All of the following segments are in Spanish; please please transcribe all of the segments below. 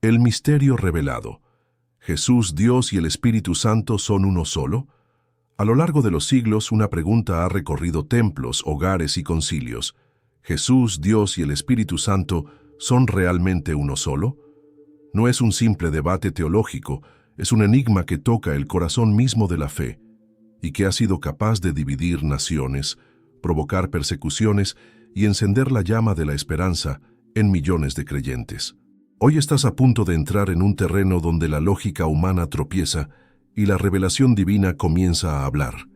El misterio revelado. ¿Jesús, Dios y el Espíritu Santo son uno solo? A lo largo de los siglos, una pregunta ha recorrido templos, hogares y concilios. ¿Jesús, Dios y el Espíritu Santo son realmente uno solo? No es un simple debate teológico, es un enigma que toca el corazón mismo de la fe y que ha sido capaz de dividir naciones, provocar persecuciones y encender la llama de la esperanza en millones de creyentes. Hoy estás a punto de entrar en un terreno donde la lógica humana tropieza y la revelación divina comienza a hablar.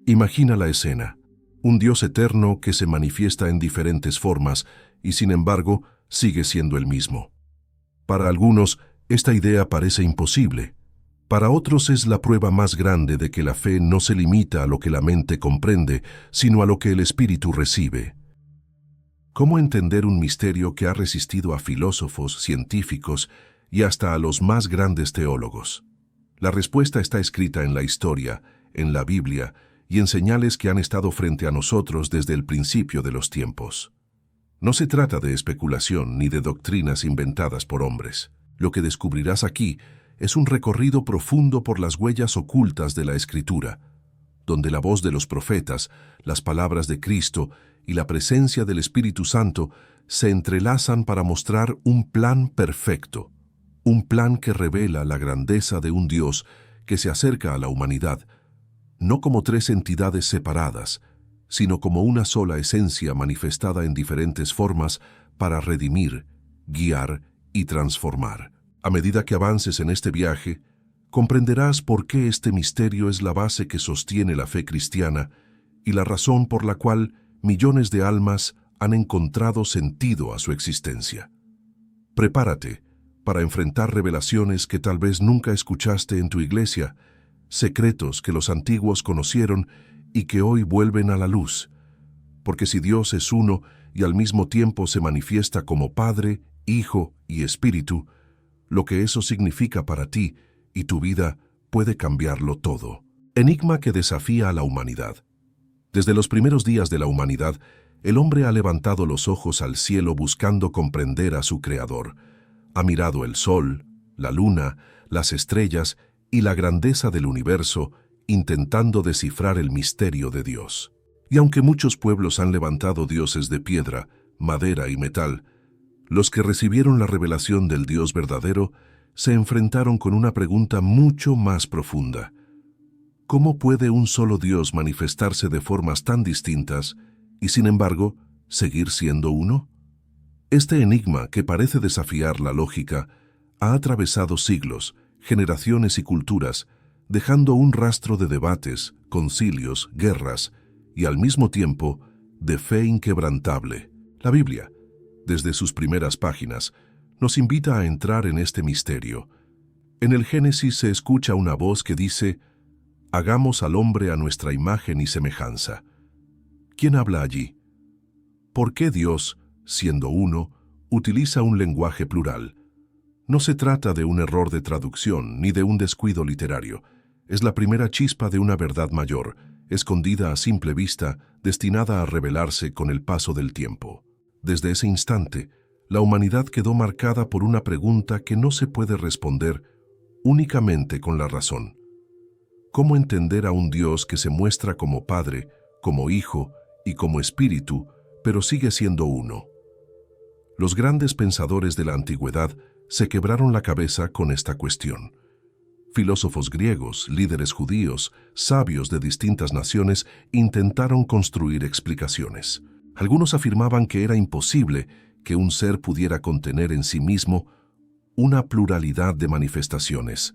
Imagina la escena: un Dios eterno que se manifiesta en diferentes formas y, sin embargo, sigue siendo el mismo. Para algunos, esta idea parece imposible. Para otros es la prueba más grande de que la fe no se limita a lo que la mente comprende, sino a lo que el espíritu recibe. ¿Cómo entender un misterio que ha resistido a filósofos, científicos y hasta a los más grandes teólogos? La respuesta está escrita en la historia, en la Biblia y en señales que han estado frente a nosotros desde el principio de los tiempos. No se trata de especulación ni de doctrinas inventadas por hombres. Lo que descubrirás aquí es un recorrido profundo por las huellas ocultas de la Escritura, donde la voz de los profetas, las palabras de Cristo y la presencia del Espíritu Santo se entrelazan para mostrar un plan perfecto, un plan que revela la grandeza de un Dios que se acerca a la humanidad, no como tres entidades separadas, sino como una sola esencia manifestada en diferentes formas para redimir, guiar y transformar. A medida que avances en este viaje, comprenderás por qué este misterio es la base que sostiene la fe cristiana y la razón por la cual millones de almas han encontrado sentido a su existencia. Prepárate para enfrentar revelaciones que tal vez nunca escuchaste en tu iglesia, secretos que los antiguos conocieron y que hoy vuelven a la luz. Porque si Dios es uno y al mismo tiempo se manifiesta como Padre, Hijo y Espíritu, lo que eso significa para ti y tu vida puede cambiarlo todo. Enigma que desafía a la humanidad. Desde los primeros días de la humanidad, el hombre ha levantado los ojos al cielo buscando comprender a su Creador. Ha mirado el sol, la luna, las estrellas y la grandeza del universo, intentando descifrar el misterio de Dios. Y aunque muchos pueblos han levantado dioses de piedra, madera y metal, los que recibieron la revelación del Dios verdadero se enfrentaron con una pregunta mucho más profunda. ¿Cómo puede un solo Dios manifestarse de formas tan distintas y, sin embargo, seguir siendo uno? Este enigma, que parece desafiar la lógica, ha atravesado siglos, generaciones y culturas, dejando un rastro de debates, concilios, guerras y, al mismo tiempo, de fe inquebrantable. La Biblia, desde sus primeras páginas, nos invita a entrar en este misterio. En el Génesis se escucha una voz que dice: «Hagamos al hombre a nuestra imagen y semejanza». ¿Quién habla allí? ¿Por qué Dios, siendo uno, utiliza un lenguaje plural? No se trata de un error de traducción ni de un descuido literario. Es la primera chispa de una verdad mayor, escondida a simple vista, destinada a revelarse con el paso del tiempo. Desde ese instante, la humanidad quedó marcada por una pregunta que no se puede responder únicamente con la razón. ¿Cómo entender a un Dios que se muestra como Padre, como Hijo y como Espíritu, pero sigue siendo uno? Los grandes pensadores de la antigüedad se quebraron la cabeza con esta cuestión. Filósofos griegos, líderes judíos, sabios de distintas naciones intentaron construir explicaciones. Algunos afirmaban que era imposible que un ser pudiera contener en sí mismo una pluralidad de manifestaciones.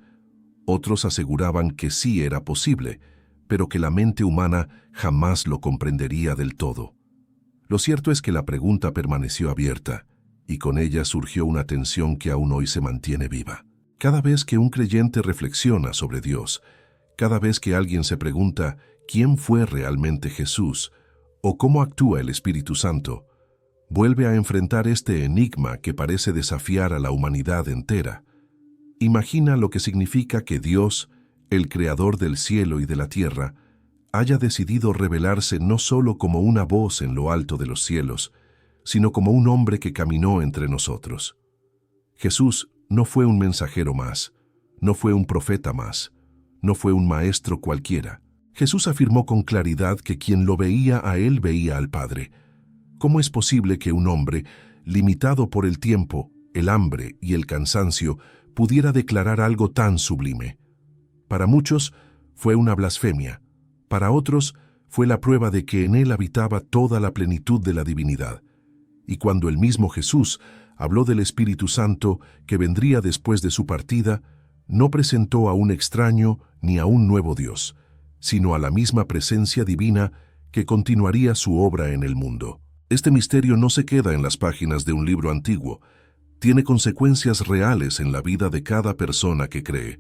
Otros aseguraban que sí era posible, pero que la mente humana jamás lo comprendería del todo. Lo cierto es que la pregunta permaneció abierta, y con ella surgió una tensión que aún hoy se mantiene viva. Cada vez que un creyente reflexiona sobre Dios, cada vez que alguien se pregunta quién fue realmente Jesús o cómo actúa el Espíritu Santo, vuelve a enfrentar este enigma que parece desafiar a la humanidad entera. Imagina lo que significa que Dios, el Creador del cielo y de la tierra, haya decidido revelarse no solo como una voz en lo alto de los cielos, sino como un hombre que caminó entre nosotros. Jesús, no fue un mensajero más, no fue un profeta más, no fue un maestro cualquiera. Jesús afirmó con claridad que quien lo veía a él veía al Padre. ¿Cómo es posible que un hombre, limitado por el tiempo, el hambre y el cansancio, pudiera declarar algo tan sublime? Para muchos fue una blasfemia, para otros fue la prueba de que en él habitaba toda la plenitud de la divinidad. Y cuando el mismo Jesús habló del Espíritu Santo que vendría después de su partida, no presentó a un extraño ni a un nuevo Dios, sino a la misma presencia divina que continuaría su obra en el mundo. Este misterio no se queda en las páginas de un libro antiguo, tiene consecuencias reales en la vida de cada persona que cree,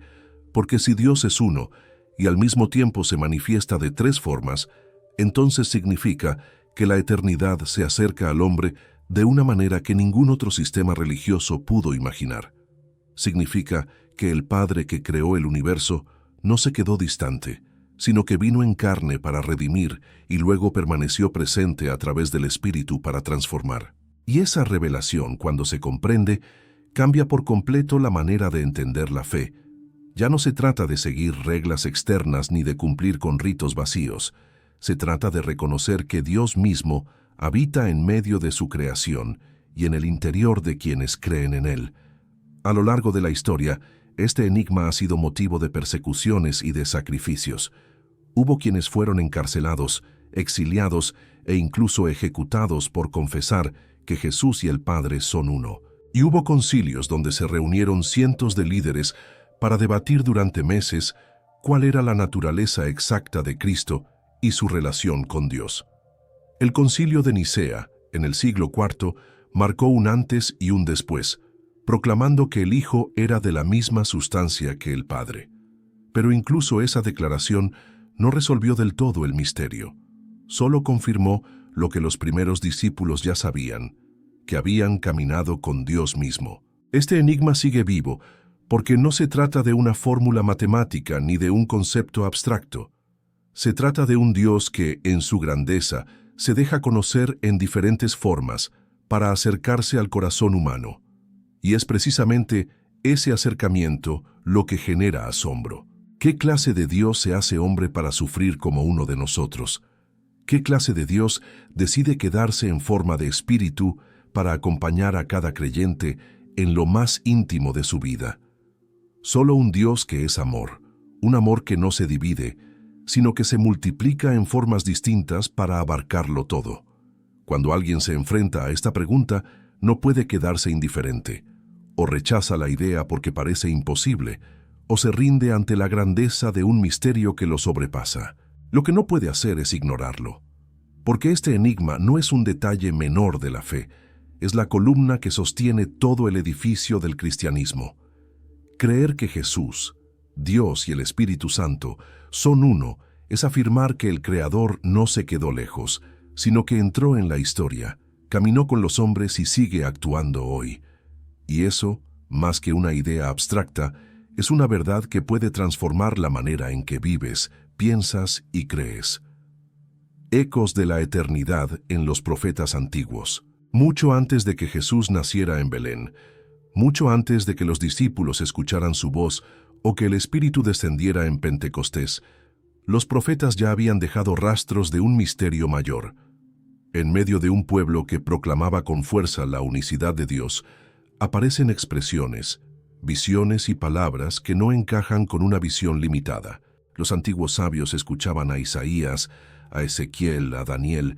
porque si Dios es uno y al mismo tiempo se manifiesta de tres formas, entonces significa que la eternidad se acerca al hombre de una manera que ningún otro sistema religioso pudo imaginar. Significa que el Padre que creó el universo no se quedó distante, sino que vino en carne para redimir y luego permaneció presente a través del Espíritu para transformar. Y esa revelación, cuando se comprende, cambia por completo la manera de entender la fe. Ya no se trata de seguir reglas externas ni de cumplir con ritos vacíos. Se trata de reconocer que Dios mismo habita en medio de su creación y en el interior de quienes creen en Él. A lo largo de la historia, este enigma ha sido motivo de persecuciones y de sacrificios. Hubo quienes fueron encarcelados, exiliados e incluso ejecutados por confesar que Jesús y el Padre son uno. Y hubo concilios donde se reunieron cientos de líderes para debatir durante meses cuál era la naturaleza exacta de Cristo y su relación con Dios. El Concilio de Nicea, en el siglo IV, marcó un antes y un después, proclamando que el Hijo era de la misma sustancia que el Padre. Pero incluso esa declaración no resolvió del todo el misterio. Solo confirmó lo que los primeros discípulos ya sabían, que habían caminado con Dios mismo. Este enigma sigue vivo porque no se trata de una fórmula matemática ni de un concepto abstracto. Se trata de un Dios que, en su grandeza, se deja conocer en diferentes formas para acercarse al corazón humano. Y es precisamente ese acercamiento lo que genera asombro. ¿Qué clase de Dios se hace hombre para sufrir como uno de nosotros? ¿Qué clase de Dios decide quedarse en forma de espíritu para acompañar a cada creyente en lo más íntimo de su vida? Solo un Dios que es amor, un amor que no se divide, sino que se multiplica en formas distintas para abarcarlo todo. Cuando alguien se enfrenta a esta pregunta, no puede quedarse indiferente. O rechaza la idea porque parece imposible, o se rinde ante la grandeza de un misterio que lo sobrepasa. Lo que no puede hacer es ignorarlo. Porque este enigma no es un detalle menor de la fe, es la columna que sostiene todo el edificio del cristianismo. Creer que Jesús, Dios y el Espíritu Santo son uno es afirmar que el Creador no se quedó lejos, sino que entró en la historia, caminó con los hombres y sigue actuando hoy. Y eso, más que una idea abstracta, es una verdad que puede transformar la manera en que vives, piensas y crees. Ecos de la eternidad en los profetas antiguos. Mucho antes de que Jesús naciera en Belén, mucho antes de que los discípulos escucharan su voz o que el Espíritu descendiera en Pentecostés, los profetas ya habían dejado rastros de un misterio mayor. En medio de un pueblo que proclamaba con fuerza la unicidad de Dios, aparecen expresiones, visiones y palabras que no encajan con una visión limitada. Los antiguos sabios escuchaban a Isaías, a Ezequiel, a Daniel,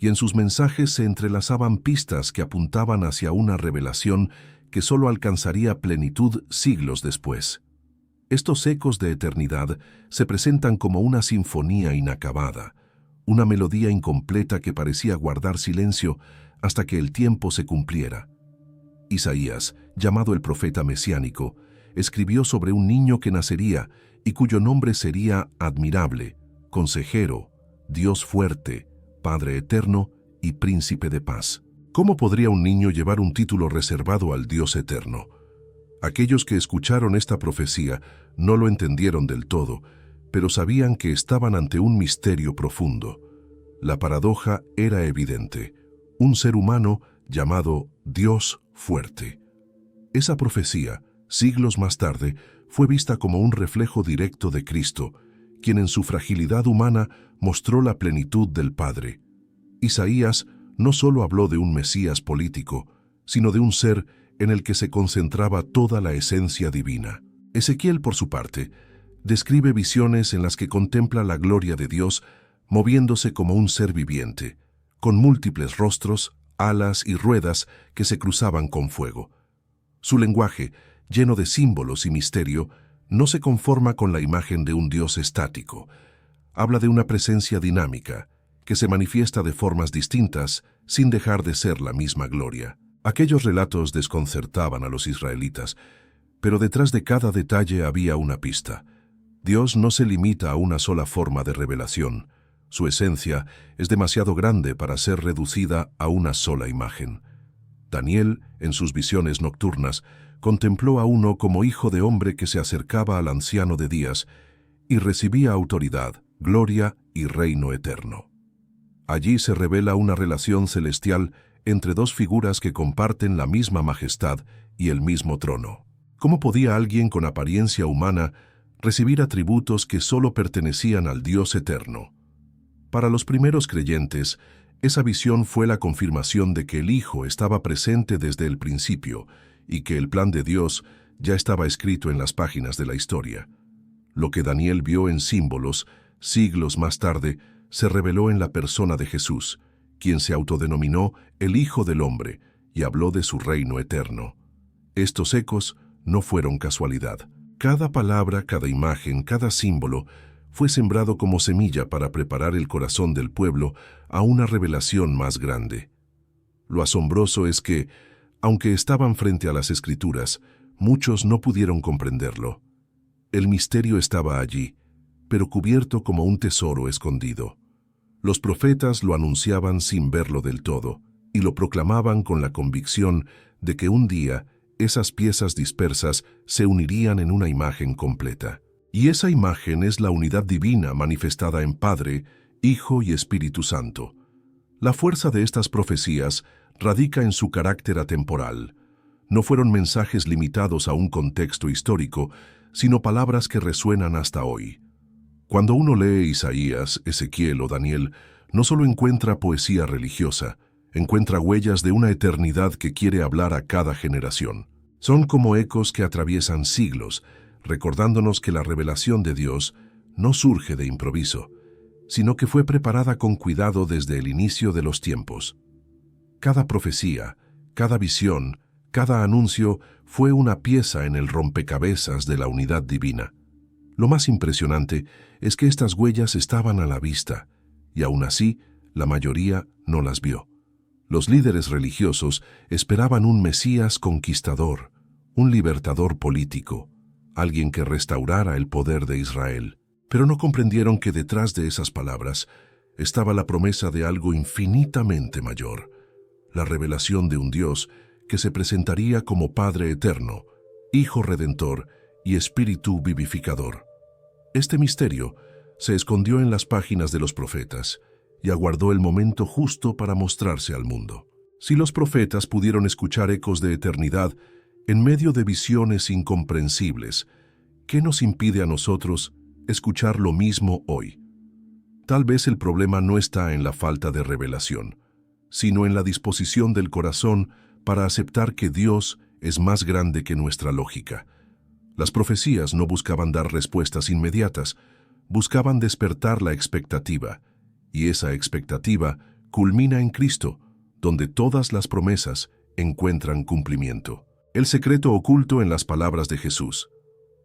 y en sus mensajes se entrelazaban pistas que apuntaban hacia una revelación que solo alcanzaría plenitud siglos después. Estos ecos de eternidad se presentan como una sinfonía inacabada, una melodía incompleta que parecía guardar silencio hasta que el tiempo se cumpliera. Isaías, llamado el profeta mesiánico, escribió sobre un niño que nacería y cuyo nombre sería Admirable, Consejero, Dios Fuerte, Padre Eterno y Príncipe de Paz. ¿Cómo podría un niño llevar un título reservado al Dios Eterno? Aquellos que escucharon esta profecía no lo entendieron del todo, pero sabían que estaban ante un misterio profundo. La paradoja era evidente. Un ser humano llamado Dios Fuerte. Esa profecía, siglos más tarde, fue vista como un reflejo directo de Cristo, quien en su fragilidad humana mostró la plenitud del Padre. Isaías no solo habló de un Mesías político, sino de un ser en el que se concentraba toda la esencia divina. Ezequiel, por su parte, describe visiones en las que contempla la gloria de Dios moviéndose como un ser viviente, con múltiples rostros, alas y ruedas que se cruzaban con fuego. Su lenguaje, lleno de símbolos y misterio, no se conforma con la imagen de un Dios estático. Habla de una presencia dinámica, que se manifiesta de formas distintas sin dejar de ser la misma gloria. Aquellos relatos desconcertaban a los israelitas, pero detrás de cada detalle había una pista. Dios no se limita a una sola forma de revelación. Su esencia es demasiado grande para ser reducida a una sola imagen. Daniel, en sus visiones nocturnas, contempló a uno como hijo de hombre que se acercaba al anciano de días y recibía autoridad, gloria y reino eterno. Allí se revela una relación celestial entre dos figuras que comparten la misma majestad y el mismo trono. ¿Cómo podía alguien con apariencia humana recibir atributos que solo pertenecían al Dios eterno? Para los primeros creyentes, esa visión fue la confirmación de que el Hijo estaba presente desde el principio y que el plan de Dios ya estaba escrito en las páginas de la historia. Lo que Daniel vio en símbolos, siglos más tarde, se reveló en la persona de Jesús, quien se autodenominó el Hijo del Hombre y habló de su reino eterno. Estos ecos no fueron casualidad. Cada palabra, cada imagen, cada símbolo fue sembrado como semilla para preparar el corazón del pueblo a una revelación más grande. Lo asombroso es que, aunque estaban frente a las Escrituras, muchos no pudieron comprenderlo. El misterio estaba allí, pero cubierto como un tesoro escondido. Los profetas lo anunciaban sin verlo del todo, y lo proclamaban con la convicción de que un día esas piezas dispersas se unirían en una imagen completa. Y esa imagen es la unidad divina manifestada en Padre, Hijo y Espíritu Santo. La fuerza de estas profecías radica en su carácter atemporal. No fueron mensajes limitados a un contexto histórico, sino palabras que resuenan hasta hoy. Cuando uno lee Isaías, Ezequiel o Daniel, no solo encuentra poesía religiosa, encuentra huellas de una eternidad que quiere hablar a cada generación. Son como ecos que atraviesan siglos, recordándonos que la revelación de Dios no surge de improviso, sino que fue preparada con cuidado desde el inicio de los tiempos. Cada profecía, cada visión, cada anuncio fue una pieza en el rompecabezas de la unidad divina. Lo más impresionante es que estas huellas estaban a la vista, y aún así, la mayoría no las vio. Los líderes religiosos esperaban un Mesías conquistador, un libertador político, alguien que restaurara el poder de Israel. Pero no comprendieron que detrás de esas palabras estaba la promesa de algo infinitamente mayor, la revelación de un Dios que se presentaría como Padre eterno, Hijo redentor y Espíritu vivificador. Este misterio se escondió en las páginas de los profetas y aguardó el momento justo para mostrarse al mundo. Si los profetas pudieron escuchar ecos de eternidad en medio de visiones incomprensibles, ¿qué nos impide a nosotros escuchar lo mismo hoy? Tal vez el problema no está en la falta de revelación, sino en la disposición del corazón para aceptar que Dios es más grande que nuestra lógica. Las profecías no buscaban dar respuestas inmediatas, buscaban despertar la expectativa, y esa expectativa culmina en Cristo, donde todas las promesas encuentran cumplimiento. El secreto oculto en las palabras de Jesús.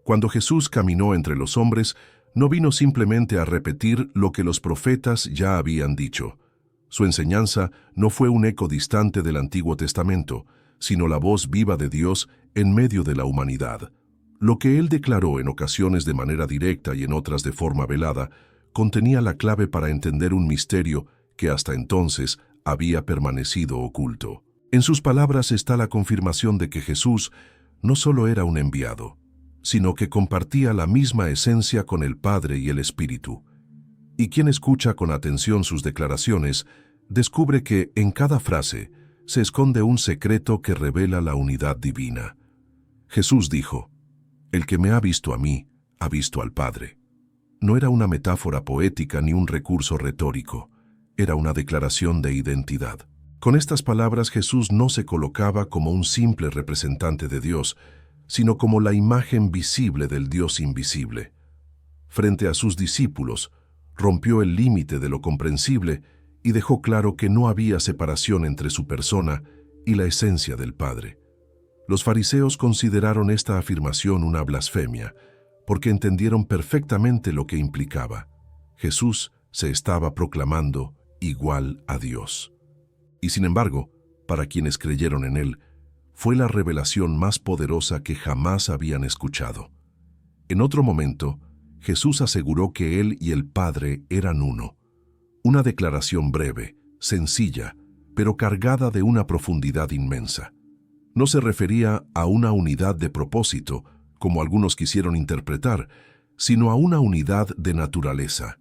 Cuando Jesús caminó entre los hombres, no vino simplemente a repetir lo que los profetas ya habían dicho. Su enseñanza no fue un eco distante del Antiguo Testamento, sino la voz viva de Dios en medio de la humanidad. Lo que él declaró en ocasiones de manera directa y en otras de forma velada, contenía la clave para entender un misterio que hasta entonces había permanecido oculto. En sus palabras está la confirmación de que Jesús no solo era un enviado, sino que compartía la misma esencia con el Padre y el Espíritu. Y quien escucha con atención sus declaraciones, descubre que en cada frase se esconde un secreto que revela la unidad divina. Jesús dijo, «El que me ha visto a mí, ha visto al Padre». No era una metáfora poética ni un recurso retórico, era una declaración de identidad. Con estas palabras Jesús no se colocaba como un simple representante de Dios, sino como la imagen visible del Dios invisible. Frente a sus discípulos, rompió el límite de lo comprensible y dejó claro que no había separación entre su persona y la esencia del Padre. Los fariseos consideraron esta afirmación una blasfemia, porque entendieron perfectamente lo que implicaba. Jesús se estaba proclamando igual a Dios. Y sin embargo, para quienes creyeron en él, fue la revelación más poderosa que jamás habían escuchado. En otro momento, Jesús aseguró que él y el Padre eran uno. Una declaración breve, sencilla, pero cargada de una profundidad inmensa. No se refería a una unidad de propósito, como algunos quisieron interpretar, sino a una unidad de naturaleza.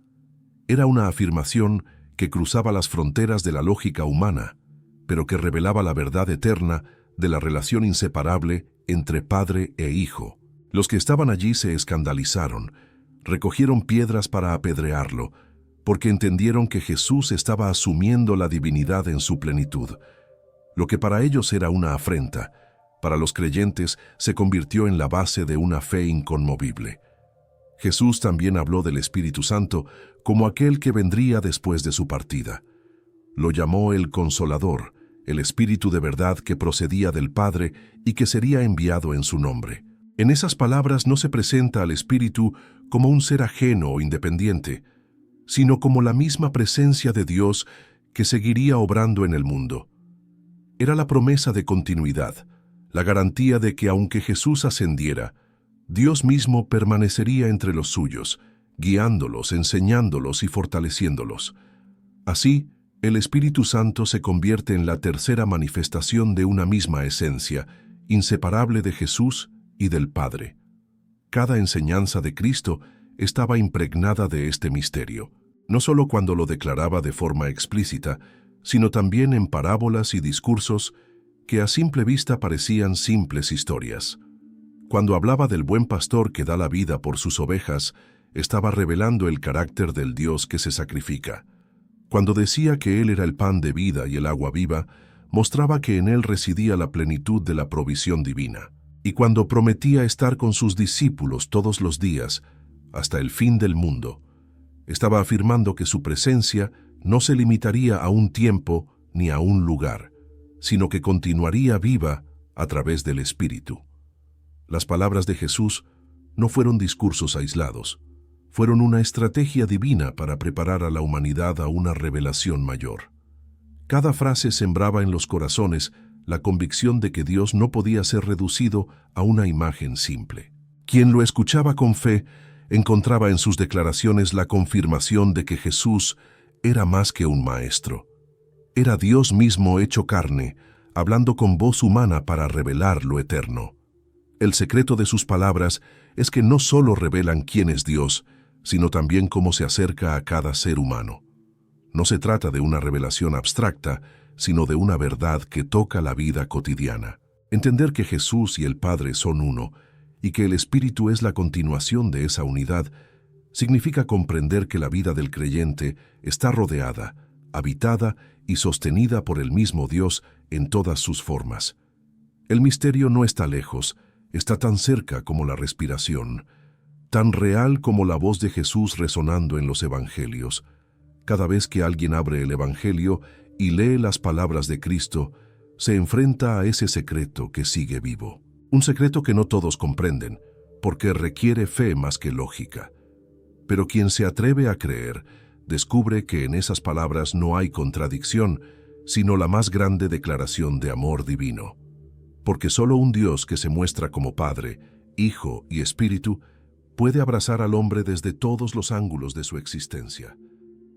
Era una afirmación que cruzaba las fronteras de la lógica humana, pero que revelaba la verdad eterna de la relación inseparable entre padre e hijo. Los que estaban allí se escandalizaron, recogieron piedras para apedrearlo, porque entendieron que Jesús estaba asumiendo la divinidad en su plenitud. Lo que para ellos era una afrenta, para los creyentes se convirtió en la base de una fe inconmovible. Jesús también habló del Espíritu Santo como aquel que vendría después de su partida. Lo llamó el Consolador, el Espíritu de verdad que procedía del Padre y que sería enviado en su nombre. En esas palabras no se presenta al Espíritu como un ser ajeno o independiente, sino como la misma presencia de Dios que seguiría obrando en el mundo. Era la promesa de continuidad, la garantía de que aunque Jesús ascendiera, Dios mismo permanecería entre los suyos, guiándolos, enseñándolos y fortaleciéndolos. Así, el Espíritu Santo se convierte en la tercera manifestación de una misma esencia, inseparable de Jesús y del Padre. Cada enseñanza de Cristo estaba impregnada de este misterio, no solo cuando lo declaraba de forma explícita, sino también en parábolas y discursos que a simple vista parecían simples historias. Cuando hablaba del buen pastor que da la vida por sus ovejas, estaba revelando el carácter del Dios que se sacrifica. Cuando decía que Él era el pan de vida y el agua viva, mostraba que en Él residía la plenitud de la provisión divina. Y cuando prometía estar con sus discípulos todos los días, hasta el fin del mundo, estaba afirmando que su presencia no se limitaría a un tiempo ni a un lugar, sino que continuaría viva a través del Espíritu. Las palabras de Jesús no fueron discursos aislados, fueron una estrategia divina para preparar a la humanidad a una revelación mayor. Cada frase sembraba en los corazones la convicción de que Dios no podía ser reducido a una imagen simple. Quien lo escuchaba con fe encontraba en sus declaraciones la confirmación de que Jesús era más que un maestro. Era Dios mismo hecho carne, hablando con voz humana para revelar lo eterno. El secreto de sus palabras es que no solo revelan quién es Dios, sino también cómo se acerca a cada ser humano. No se trata de una revelación abstracta, sino de una verdad que toca la vida cotidiana. Entender que Jesús y el Padre son uno, y que el Espíritu es la continuación de esa unidad, significa comprender que la vida del creyente está rodeada, habitada y sostenida por el mismo Dios en todas sus formas. El misterio no está lejos, está tan cerca como la respiración, tan real como la voz de Jesús resonando en los evangelios. Cada vez que alguien abre el evangelio y lee las palabras de Cristo, se enfrenta a ese secreto que sigue vivo. Un secreto que no todos comprenden, porque requiere fe más que lógica. Pero quien se atreve a creer, descubre que en esas palabras no hay contradicción, sino la más grande declaración de amor divino. Porque solo un Dios que se muestra como Padre, Hijo y Espíritu puede abrazar al hombre desde todos los ángulos de su existencia.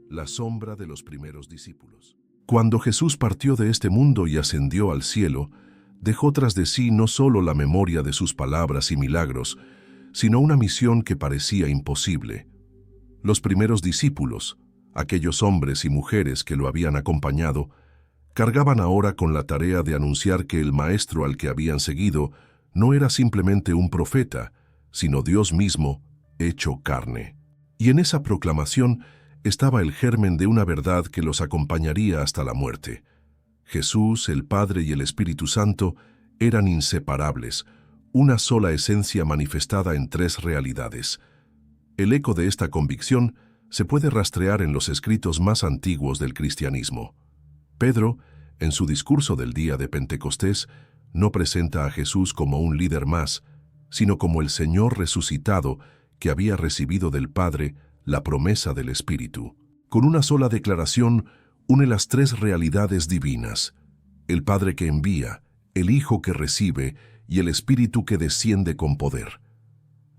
La sombra de los primeros discípulos. Cuando Jesús partió de este mundo y ascendió al cielo, dejó tras de sí no solo la memoria de sus palabras y milagros, sino una misión que parecía imposible. Los primeros discípulos, aquellos hombres y mujeres que lo habían acompañado, cargaban ahora con la tarea de anunciar que el Maestro al que habían seguido no era simplemente un profeta, sino Dios mismo, hecho carne. Y en esa proclamación estaba el germen de una verdad que los acompañaría hasta la muerte. Jesús, el Padre y el Espíritu Santo eran inseparables, una sola esencia manifestada en tres realidades. El eco de esta convicción se puede rastrear en los escritos más antiguos del cristianismo. Pedro, en su discurso del día de Pentecostés, no presenta a Jesús como un líder más, sino como el Señor resucitado que había recibido del Padre la promesa del Espíritu. Con una sola declaración une las tres realidades divinas: el Padre que envía, el Hijo que recibe y el Espíritu que desciende con poder.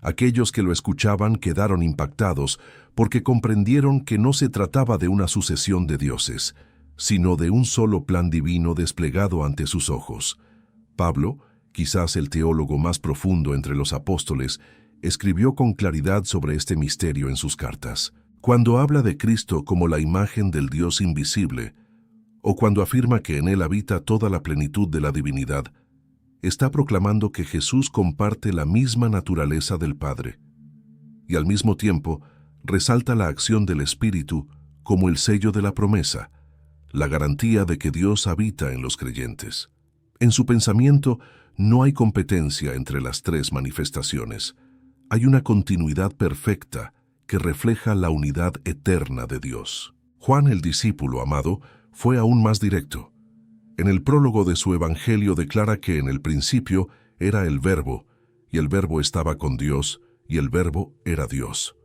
Aquellos que lo escuchaban quedaron impactados porque comprendieron que no se trataba de una sucesión de dioses, sino de un solo plan divino desplegado ante sus ojos. Pablo, quizás el teólogo más profundo entre los apóstoles, escribió con claridad sobre este misterio en sus cartas. Cuando habla de Cristo como la imagen del Dios invisible, o cuando afirma que en Él habita toda la plenitud de la divinidad, está proclamando que Jesús comparte la misma naturaleza del Padre, y al mismo tiempo resalta la acción del Espíritu como el sello de la promesa, la garantía de que Dios habita en los creyentes. En su pensamiento no hay competencia entre las tres manifestaciones. Hay una continuidad perfecta que refleja la unidad eterna de Dios. Juan, el discípulo amado, fue aún más directo. En el prólogo de su Evangelio declara que en el principio era el Verbo, y el Verbo estaba con Dios, y el Verbo era Dios.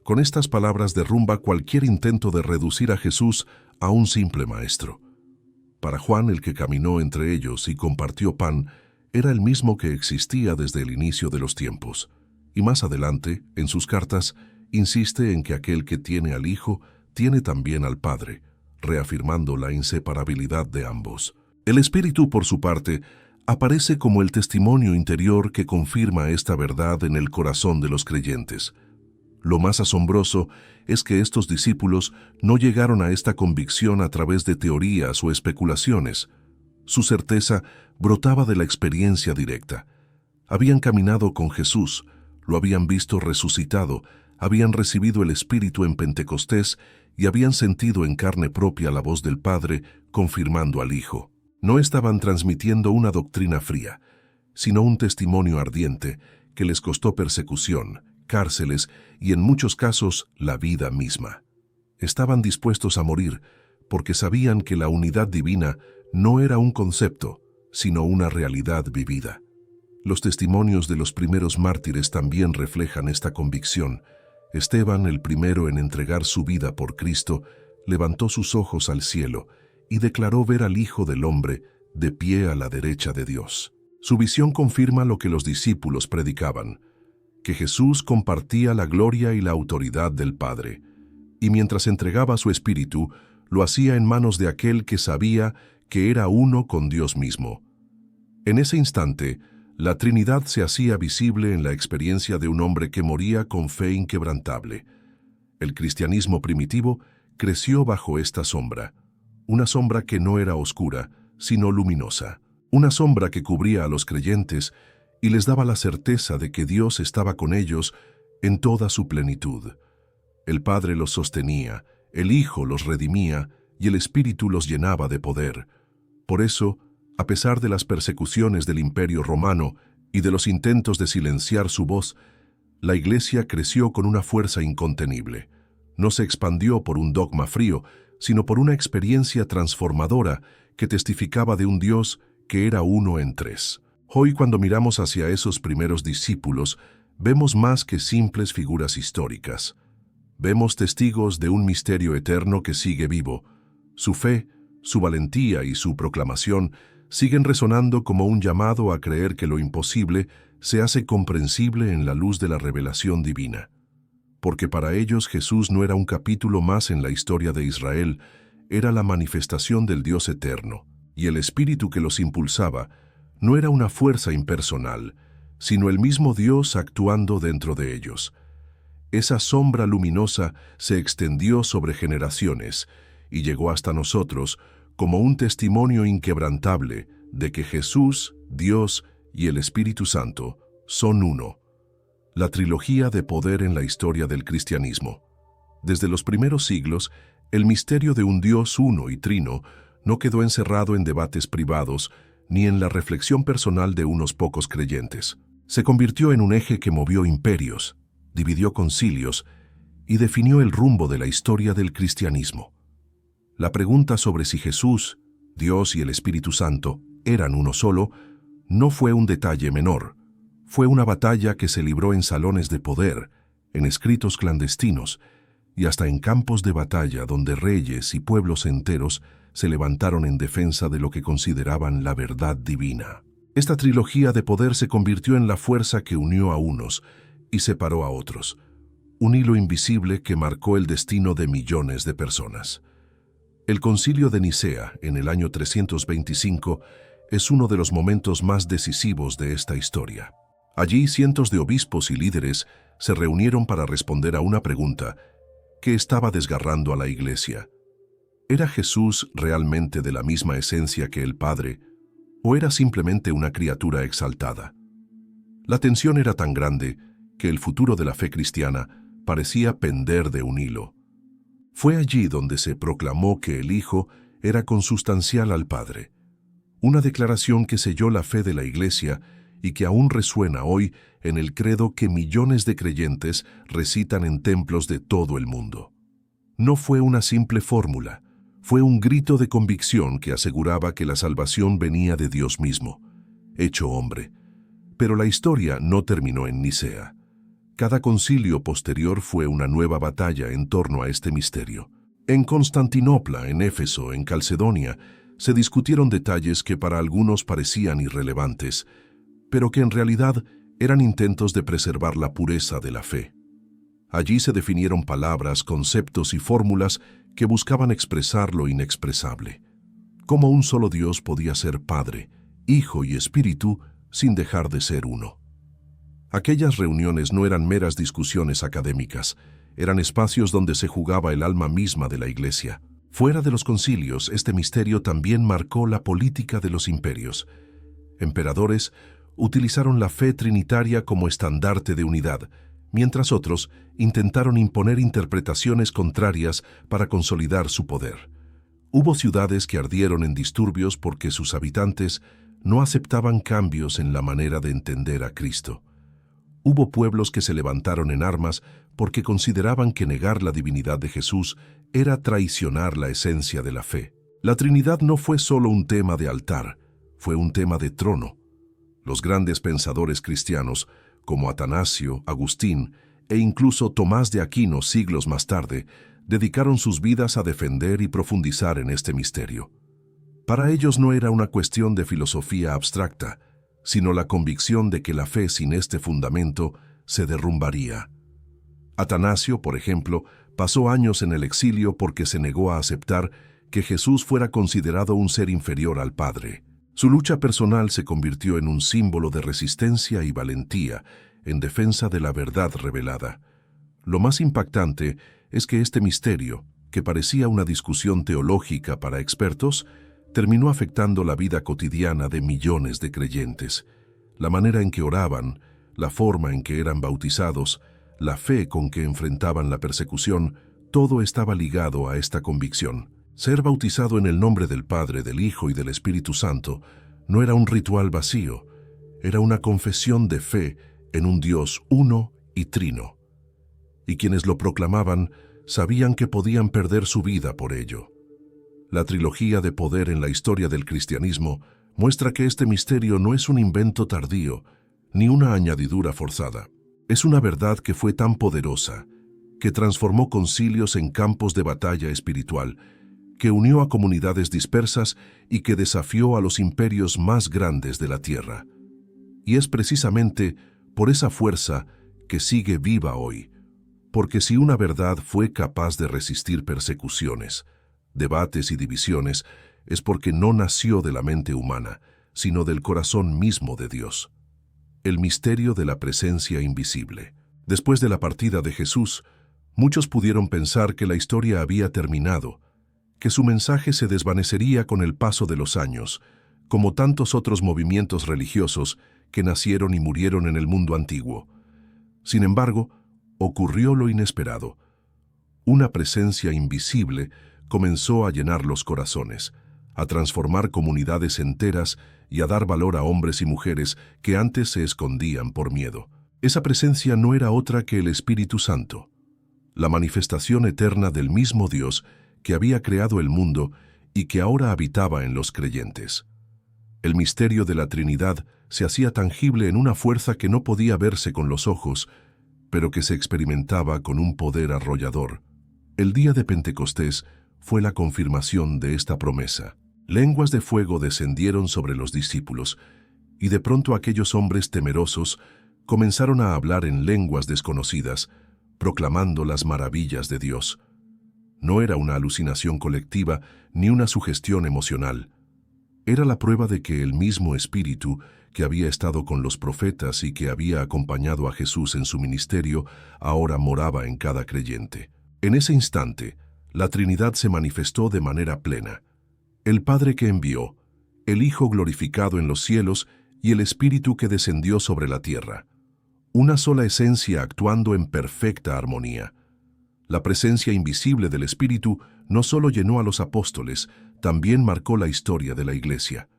Con estas palabras derrumba cualquier intento de reducir a Jesús a un simple maestro. Para Juan, el que caminó entre ellos y compartió pan, era el mismo que existía desde el inicio de los tiempos. Y más adelante, en sus cartas, insiste en que aquel que tiene al Hijo tiene también al Padre, reafirmando la inseparabilidad de ambos. El Espíritu, por su parte, aparece como el testimonio interior que confirma esta verdad en el corazón de los creyentes. Lo más asombroso es que estos discípulos no llegaron a esta convicción a través de teorías o especulaciones. Su certeza brotaba de la experiencia directa. Habían caminado con Jesús, lo habían visto resucitado, habían recibido el Espíritu en Pentecostés y habían sentido en carne propia la voz del Padre confirmando al Hijo. No estaban transmitiendo una doctrina fría, sino un testimonio ardiente que les costó persecución, cárceles y en muchos casos la vida misma. Estaban dispuestos a morir porque sabían que la unidad divina no era un concepto, sino una realidad vivida. Los testimonios de los primeros mártires también reflejan esta convicción. Esteban, el primero en entregar su vida por Cristo, levantó sus ojos al cielo y declaró ver al Hijo del Hombre de pie a la derecha de Dios. Su visión confirma lo que los discípulos predicaban, que Jesús compartía la gloria y la autoridad del Padre, y mientras entregaba su Espíritu, lo hacía en manos de aquel que sabía que era uno con Dios mismo. En ese instante, la Trinidad se hacía visible en la experiencia de un hombre que moría con fe inquebrantable. El cristianismo primitivo creció bajo esta sombra, una sombra que no era oscura, sino luminosa, una sombra que cubría a los creyentes y les daba la certeza de que Dios estaba con ellos en toda su plenitud. El Padre los sostenía, el Hijo los redimía y el Espíritu los llenaba de poder. Por eso, a pesar de las persecuciones del Imperio Romano y de los intentos de silenciar su voz, la Iglesia creció con una fuerza incontenible. No se expandió por un dogma frío, sino por una experiencia transformadora que testificaba de un Dios que era uno en tres. Hoy, cuando miramos hacia esos primeros discípulos, vemos más que simples figuras históricas. Vemos testigos de un misterio eterno que sigue vivo. Su fe, su valentía y su proclamación siguen resonando como un llamado a creer que lo imposible se hace comprensible en la luz de la revelación divina. Porque para ellos Jesús no era un capítulo más en la historia de Israel, era la manifestación del Dios eterno, y el Espíritu que los impulsaba no era una fuerza impersonal, sino el mismo Dios actuando dentro de ellos. Esa sombra luminosa se extendió sobre generaciones y llegó hasta nosotros como un testimonio inquebrantable de que Jesús, Dios, y el Espíritu Santo son uno. La trilogía de poder en la historia del cristianismo. Desde los primeros siglos, el misterio de un Dios uno y trino no quedó encerrado en debates privados ni en la reflexión personal de unos pocos creyentes. Se convirtió en un eje que movió imperios, dividió concilios y definió el rumbo de la historia del cristianismo. La pregunta sobre si Jesús, Dios y el Espíritu Santo eran uno solo no fue un detalle menor. Fue una batalla que se libró en salones de poder, en escritos clandestinos y hasta en campos de batalla donde reyes y pueblos enteros se levantaron en defensa de lo que consideraban la verdad divina. Esta trilogía de poder se convirtió en la fuerza que unió a unos y separó a otros, un hilo invisible que marcó el destino de millones de personas. El Concilio de Nicea, en el año 325, es uno de los momentos más decisivos de esta historia. Allí cientos de obispos y líderes se reunieron para responder a una pregunta que estaba desgarrando a la Iglesia. ¿Era Jesús realmente de la misma esencia que el Padre, o era simplemente una criatura exaltada? La tensión era tan grande que el futuro de la fe cristiana parecía pender de un hilo. Fue allí donde se proclamó que el Hijo era consustancial al Padre, una declaración que selló la fe de la Iglesia y que aún resuena hoy en el credo que millones de creyentes recitan en templos de todo el mundo. No fue una simple fórmula, fue un grito de convicción que aseguraba que la salvación venía de Dios mismo, hecho hombre. Pero la historia no terminó en Nicea. Cada concilio posterior fue una nueva batalla en torno a este misterio. En Constantinopla, en Éfeso, en Calcedonia, se discutieron detalles que para algunos parecían irrelevantes, pero que en realidad eran intentos de preservar la pureza de la fe. Allí se definieron palabras, conceptos y fórmulas que buscaban expresar lo inexpresable. Cómo un solo Dios podía ser Padre, Hijo y Espíritu sin dejar de ser uno. Aquellas reuniones no eran meras discusiones académicas, eran espacios donde se jugaba el alma misma de la Iglesia. Fuera de los concilios, este misterio también marcó la política de los imperios. Emperadores utilizaron la fe trinitaria como estandarte de unidad, mientras otros intentaron imponer interpretaciones contrarias para consolidar su poder. Hubo ciudades que ardieron en disturbios porque sus habitantes no aceptaban cambios en la manera de entender a Cristo. Hubo pueblos que se levantaron en armas porque consideraban que negar la divinidad de Jesús era traicionar la esencia de la fe. La Trinidad no fue solo un tema de altar, fue un tema de trono. Los grandes pensadores cristianos, como Atanasio, Agustín e incluso Tomás de Aquino siglos más tarde, dedicaron sus vidas a defender y profundizar en este misterio. Para ellos no era una cuestión de filosofía abstracta, sino la convicción de que la fe sin este fundamento se derrumbaría. Atanasio, por ejemplo, pasó años en el exilio porque se negó a aceptar que Jesús fuera considerado un ser inferior al Padre. Su lucha personal se convirtió en un símbolo de resistencia y valentía en defensa de la verdad revelada. Lo más impactante es que este misterio, que parecía una discusión teológica para expertos, terminó afectando la vida cotidiana de millones de creyentes. La manera en que oraban, la forma en que eran bautizados, la fe con que enfrentaban la persecución, todo estaba ligado a esta convicción. Ser bautizado en el nombre del Padre, del Hijo y del Espíritu Santo no era un ritual vacío, era una confesión de fe en un Dios uno y trino. Y quienes lo proclamaban sabían que podían perder su vida por ello. La trilogía de poder en la historia del cristianismo muestra que este misterio no es un invento tardío, ni una añadidura forzada. Es una verdad que fue tan poderosa, que transformó concilios en campos de batalla espiritual, que unió a comunidades dispersas y que desafió a los imperios más grandes de la tierra. Y es precisamente por esa fuerza que sigue viva hoy, porque si una verdad fue capaz de resistir persecuciones, debates y divisiones, es porque no nació de la mente humana, sino del corazón mismo de Dios. El misterio de la presencia invisible. Después de la partida de Jesús, muchos pudieron pensar que la historia había terminado, que su mensaje se desvanecería con el paso de los años, como tantos otros movimientos religiosos que nacieron y murieron en el mundo antiguo. Sin embargo, ocurrió lo inesperado. Una presencia invisible comenzó a llenar los corazones, a transformar comunidades enteras y a dar valor a hombres y mujeres que antes se escondían por miedo. Esa presencia no era otra que el Espíritu Santo, la manifestación eterna del mismo Dios que había creado el mundo y que ahora habitaba en los creyentes. El misterio de la Trinidad se hacía tangible en una fuerza que no podía verse con los ojos, pero que se experimentaba con un poder arrollador. El día de Pentecostés fue la confirmación de esta promesa. Lenguas de fuego descendieron sobre los discípulos, y de pronto aquellos hombres temerosos comenzaron a hablar en lenguas desconocidas, proclamando las maravillas de Dios. No era una alucinación colectiva ni una sugestión emocional. Era la prueba de que el mismo Espíritu que había estado con los profetas y que había acompañado a Jesús en su ministerio, ahora moraba en cada creyente. En ese instante, la Trinidad se manifestó de manera plena. El Padre que envió, el Hijo glorificado en los cielos y el Espíritu que descendió sobre la tierra. Una sola esencia actuando en perfecta armonía. La presencia invisible del Espíritu no solo llenó a los apóstoles, también marcó la historia de la Iglesia.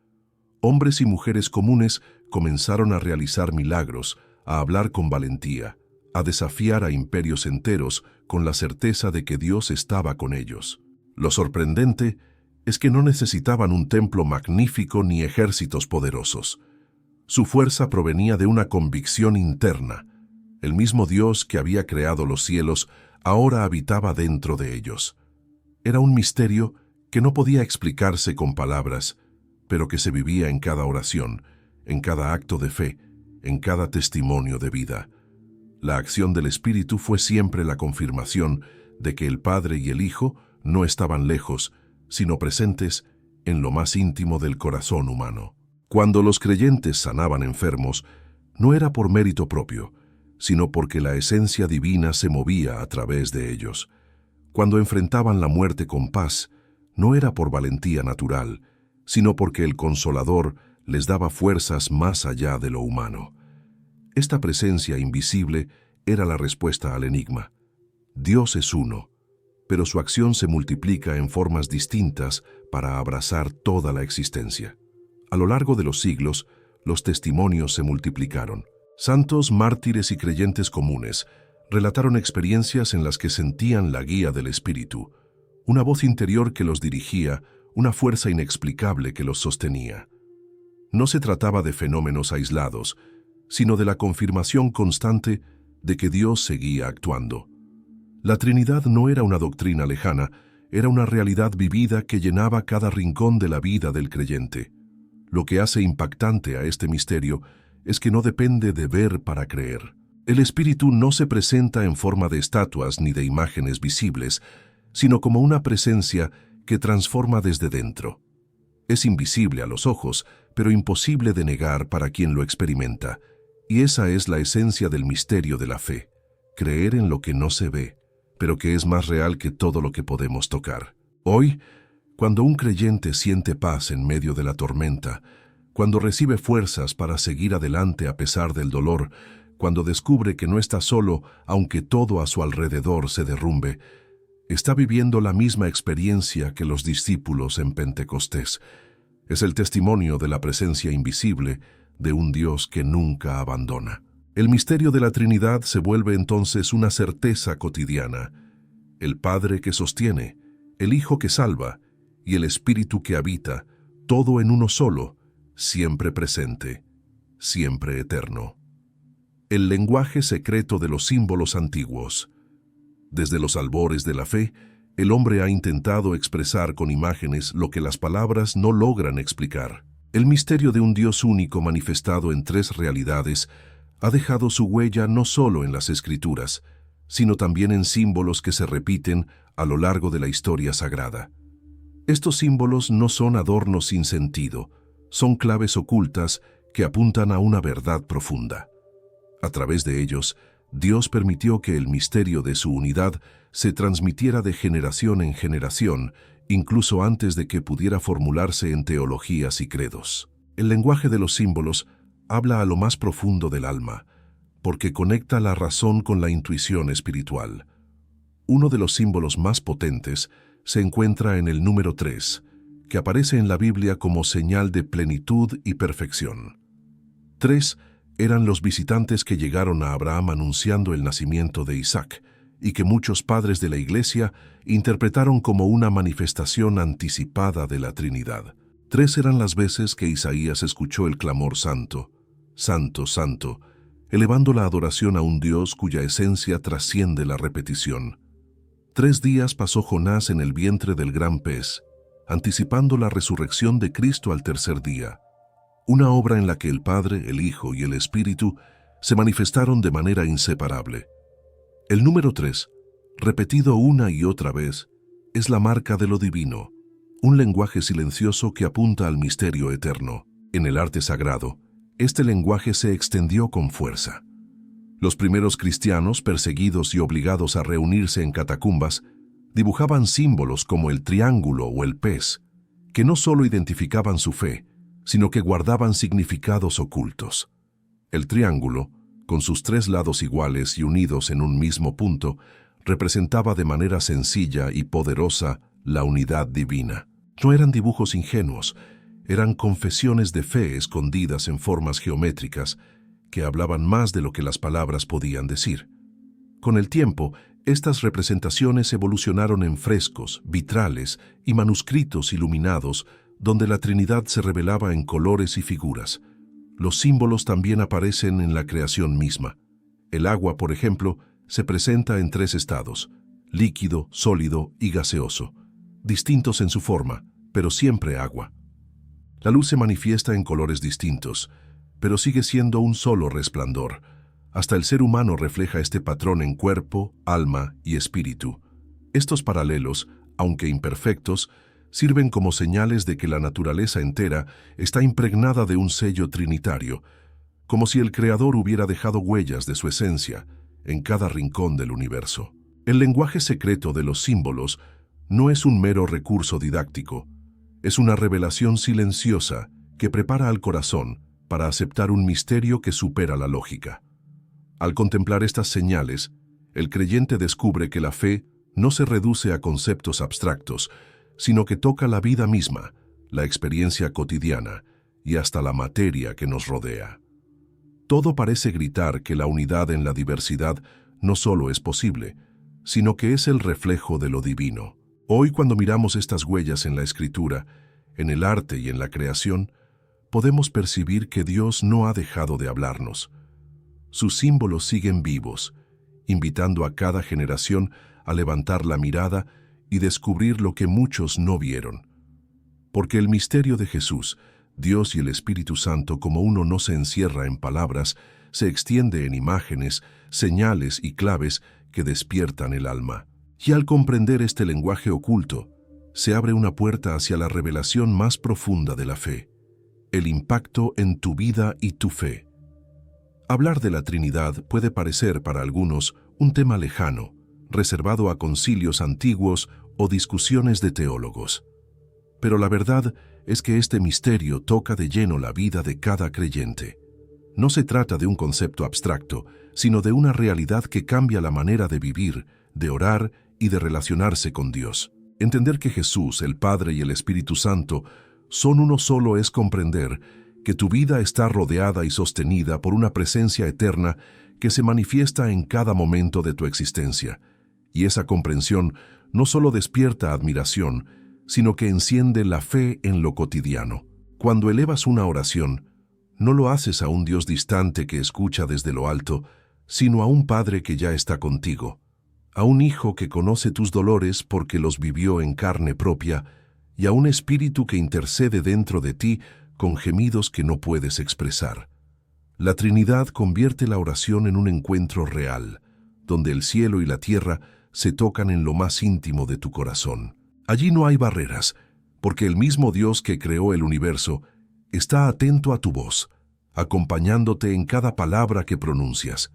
Hombres y mujeres comunes comenzaron a realizar milagros, a hablar con valentía, a desafiar a imperios enteros con la certeza de que Dios estaba con ellos. Lo sorprendente es que no necesitaban un templo magnífico ni ejércitos poderosos. Su fuerza provenía de una convicción interna. El mismo Dios que había creado los cielos ahora habitaba dentro de ellos. Era un misterio que no podía explicarse con palabras, pero que se vivía en cada oración, en cada acto de fe, en cada testimonio de vida. La acción del Espíritu fue siempre la confirmación de que el Padre y el Hijo no estaban lejos, sino presentes en lo más íntimo del corazón humano. Cuando los creyentes sanaban enfermos, no era por mérito propio, sino porque la esencia divina se movía a través de ellos. Cuando enfrentaban la muerte con paz, no era por valentía natural, sino porque el Consolador les daba fuerzas más allá de lo humano. Esta presencia invisible era la respuesta al enigma. Dios es uno, pero su acción se multiplica en formas distintas para abrazar toda la existencia. A lo largo de los siglos, los testimonios se multiplicaron. Santos, mártires y creyentes comunes relataron experiencias en las que sentían la guía del Espíritu, una voz interior que los dirigía, una fuerza inexplicable que los sostenía. No se trataba de fenómenos aislados, sino de la confirmación constante de que Dios seguía actuando. La Trinidad no era una doctrina lejana, era una realidad vivida que llenaba cada rincón de la vida del creyente. Lo que hace impactante a este misterio es que no depende de ver para creer. El Espíritu no se presenta en forma de estatuas ni de imágenes visibles, sino como una presencia que transforma desde dentro. Es invisible a los ojos, pero imposible de negar para quien lo experimenta. Y esa es la esencia del misterio de la fe, creer en lo que no se ve, pero que es más real que todo lo que podemos tocar. Hoy, cuando un creyente siente paz en medio de la tormenta, cuando recibe fuerzas para seguir adelante a pesar del dolor, cuando descubre que no está solo aunque todo a su alrededor se derrumbe, está viviendo la misma experiencia que los discípulos en Pentecostés. Es el testimonio de la presencia invisible de un Dios que nunca abandona. El misterio de la Trinidad se vuelve entonces una certeza cotidiana. El Padre que sostiene, el Hijo que salva y el Espíritu que habita, todo en uno solo, siempre presente, siempre eterno. El lenguaje secreto de los símbolos antiguos. Desde los albores de la fe, el hombre ha intentado expresar con imágenes lo que las palabras no logran explicar. El misterio de un Dios único manifestado en tres realidades ha dejado su huella no solo en las Escrituras, sino también en símbolos que se repiten a lo largo de la historia sagrada. Estos símbolos no son adornos sin sentido, son claves ocultas que apuntan a una verdad profunda. A través de ellos, Dios permitió que el misterio de su unidad se transmitiera de generación en generación, incluso antes de que pudiera formularse en teologías y credos. El lenguaje de los símbolos habla a lo más profundo del alma, porque conecta la razón con la intuición espiritual. Uno de los símbolos más potentes se encuentra en el número 3, que aparece en la Biblia como señal de plenitud y perfección. 3 eran los visitantes que llegaron a Abraham anunciando el nacimiento de Isaac, y que muchos padres de la Iglesia interpretaron como una manifestación anticipada de la Trinidad. 3 eran las veces que Isaías escuchó el clamor santo, santo, santo, elevando la adoración a un Dios cuya esencia trasciende la repetición. 3 días pasó Jonás en el vientre del gran pez, anticipando la resurrección de Cristo al tercer día, una obra en la que el Padre, el Hijo y el Espíritu se manifestaron de manera inseparable. El número 3, repetido una y otra vez, es la marca de lo divino, un lenguaje silencioso que apunta al misterio eterno. En el arte sagrado, este lenguaje se extendió con fuerza. Los primeros cristianos, perseguidos y obligados a reunirse en catacumbas, dibujaban símbolos como el triángulo o el pez, que no solo identificaban su fe, sino que guardaban significados ocultos. El triángulo, con sus 3 lados iguales y unidos en un mismo punto, representaba de manera sencilla y poderosa la unidad divina. No eran dibujos ingenuos, eran confesiones de fe escondidas en formas geométricas que hablaban más de lo que las palabras podían decir. Con el tiempo, estas representaciones evolucionaron en frescos, vitrales y manuscritos iluminados donde la Trinidad se revelaba en colores y figuras. Los símbolos también aparecen en la creación misma. El agua, por ejemplo, se presenta en 3 estados: líquido, sólido y gaseoso, distintos en su forma, pero siempre agua. La luz se manifiesta en colores distintos, pero sigue siendo un solo resplandor. Hasta el ser humano refleja este patrón en cuerpo, alma y espíritu. Estos paralelos, aunque imperfectos, sirven como señales de que la naturaleza entera está impregnada de un sello trinitario, como si el Creador hubiera dejado huellas de su esencia en cada rincón del universo. El lenguaje secreto de los símbolos no es un mero recurso didáctico, es una revelación silenciosa que prepara al corazón para aceptar un misterio que supera la lógica. Al contemplar estas señales, el creyente descubre que la fe no se reduce a conceptos abstractos, sino que toca la vida misma, la experiencia cotidiana y hasta la materia que nos rodea. Todo parece gritar que la unidad en la diversidad no solo es posible, sino que es el reflejo de lo divino. Hoy, cuando miramos estas huellas en la Escritura, en el arte y en la creación, podemos percibir que Dios no ha dejado de hablarnos. Sus símbolos siguen vivos, invitando a cada generación a levantar la mirada y descubrir lo que muchos no vieron. Porque el misterio de Jesús, Dios y el Espíritu Santo como uno no se encierra en palabras, se extiende en imágenes, señales y claves que despiertan el alma. Y al comprender este lenguaje oculto, se abre una puerta hacia la revelación más profunda de la fe, el impacto en tu vida y tu fe. Hablar de la Trinidad puede parecer para algunos un tema lejano, reservado a concilios antiguos o discusiones de teólogos. Pero la verdad es que este misterio toca de lleno la vida de cada creyente. No se trata de un concepto abstracto, sino de una realidad que cambia la manera de vivir, de orar y de relacionarse con Dios. Entender que Jesús, el Padre y el Espíritu Santo son uno solo es comprender que tu vida está rodeada y sostenida por una presencia eterna que se manifiesta en cada momento de tu existencia. Y esa comprensión no solo despierta admiración, sino que enciende la fe en lo cotidiano. Cuando elevas una oración, no lo haces a un Dios distante que escucha desde lo alto, sino a un Padre que ya está contigo, a un Hijo que conoce tus dolores porque los vivió en carne propia, y a un Espíritu que intercede dentro de ti con gemidos que no puedes expresar. La Trinidad convierte la oración en un encuentro real, donde el cielo y la tierra se tocan en lo más íntimo de tu corazón. Allí no hay barreras, porque el mismo Dios que creó el universo está atento a tu voz, acompañándote en cada palabra que pronuncias.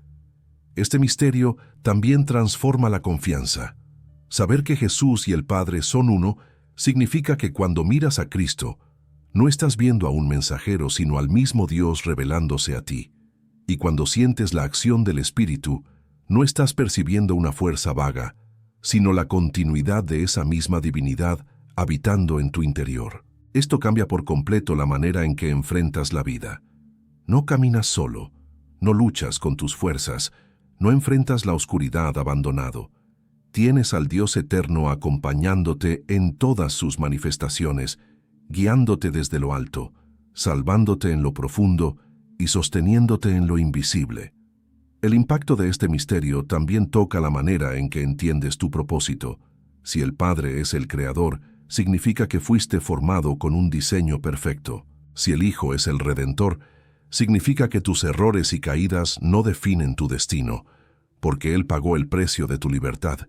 Este misterio también transforma la confianza. Saber que Jesús y el Padre son uno significa que cuando miras a Cristo, No estás viendo a un mensajero, sino al mismo Dios revelándose a ti. Y cuando sientes la acción del Espíritu, no estás percibiendo una fuerza vaga, sino la continuidad de esa misma divinidad habitando en tu interior. Esto cambia por completo la manera en que enfrentas la vida. No caminas solo, no luchas con tus fuerzas, no enfrentas la oscuridad abandonado. Tienes al Dios eterno acompañándote en todas sus manifestaciones, guiándote desde lo alto, salvándote en lo profundo y sosteniéndote en lo invisible. El impacto de este misterio también toca la manera en que entiendes tu propósito. Si el Padre es el Creador, significa que fuiste formado con un diseño perfecto. Si el Hijo es el Redentor, significa que tus errores y caídas no definen tu destino, porque Él pagó el precio de tu libertad.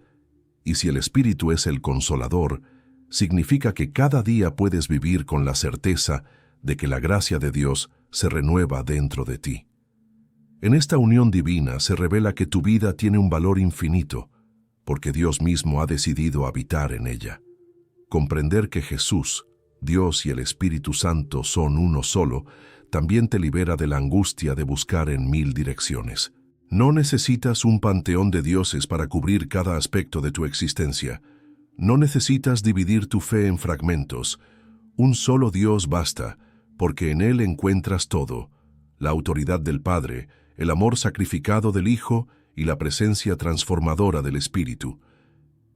Y si el Espíritu es el Consolador, significa que cada día puedes vivir con la certeza de que la gracia de Dios se renueva dentro de ti. En esta unión divina se revela que tu vida tiene un valor infinito, porque Dios mismo ha decidido habitar en ella. Comprender que Jesús, Dios y el Espíritu Santo son uno solo, también te libera de la angustia de buscar en 1000 direcciones. No necesitas un panteón de dioses para cubrir cada aspecto de tu existencia. No necesitas dividir tu fe en fragmentos. Un solo Dios basta, porque en Él encuentras todo: la autoridad del Padre, el amor sacrificado del Hijo y la presencia transformadora del Espíritu.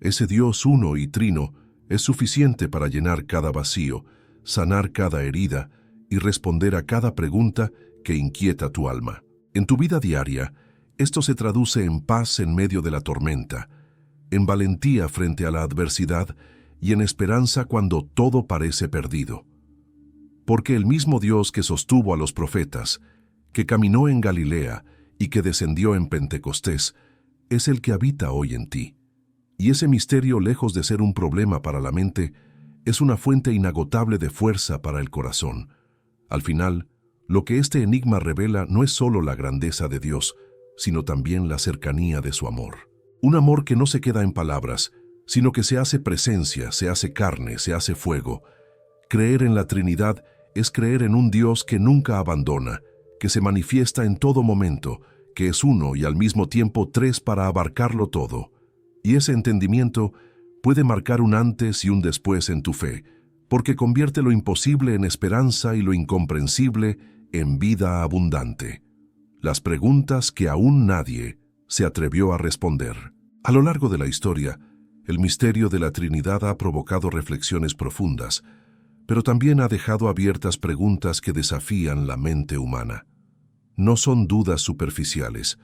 Ese Dios uno y trino es suficiente para llenar cada vacío, sanar cada herida y responder a cada pregunta que inquieta tu alma. En tu vida diaria, esto se traduce en paz en medio de la tormenta, en valentía frente a la adversidad y en esperanza cuando todo parece perdido. Porque el mismo Dios que sostuvo a los profetas, que caminó en Galilea y que descendió en Pentecostés, es el que habita hoy en ti. Y ese misterio, lejos de ser un problema para la mente, es una fuente inagotable de fuerza para el corazón. Al final, lo que este enigma revela no es solo la grandeza de Dios, sino también la cercanía de su amor. Un amor que no se queda en palabras, sino que se hace presencia, se hace carne, se hace fuego. Creer en la Trinidad es creer en un Dios que nunca abandona, que se manifiesta en todo momento, que es uno y al mismo tiempo tres para abarcarlo todo. Y ese entendimiento puede marcar un antes y un después en tu fe, porque convierte lo imposible en esperanza y lo incomprensible en vida abundante. Las preguntas que aún nadie se atrevió a responder. A lo largo de la historia, el misterio de la Trinidad ha provocado reflexiones profundas, pero también ha dejado abiertas preguntas que desafían la mente humana. No son dudas superficiales,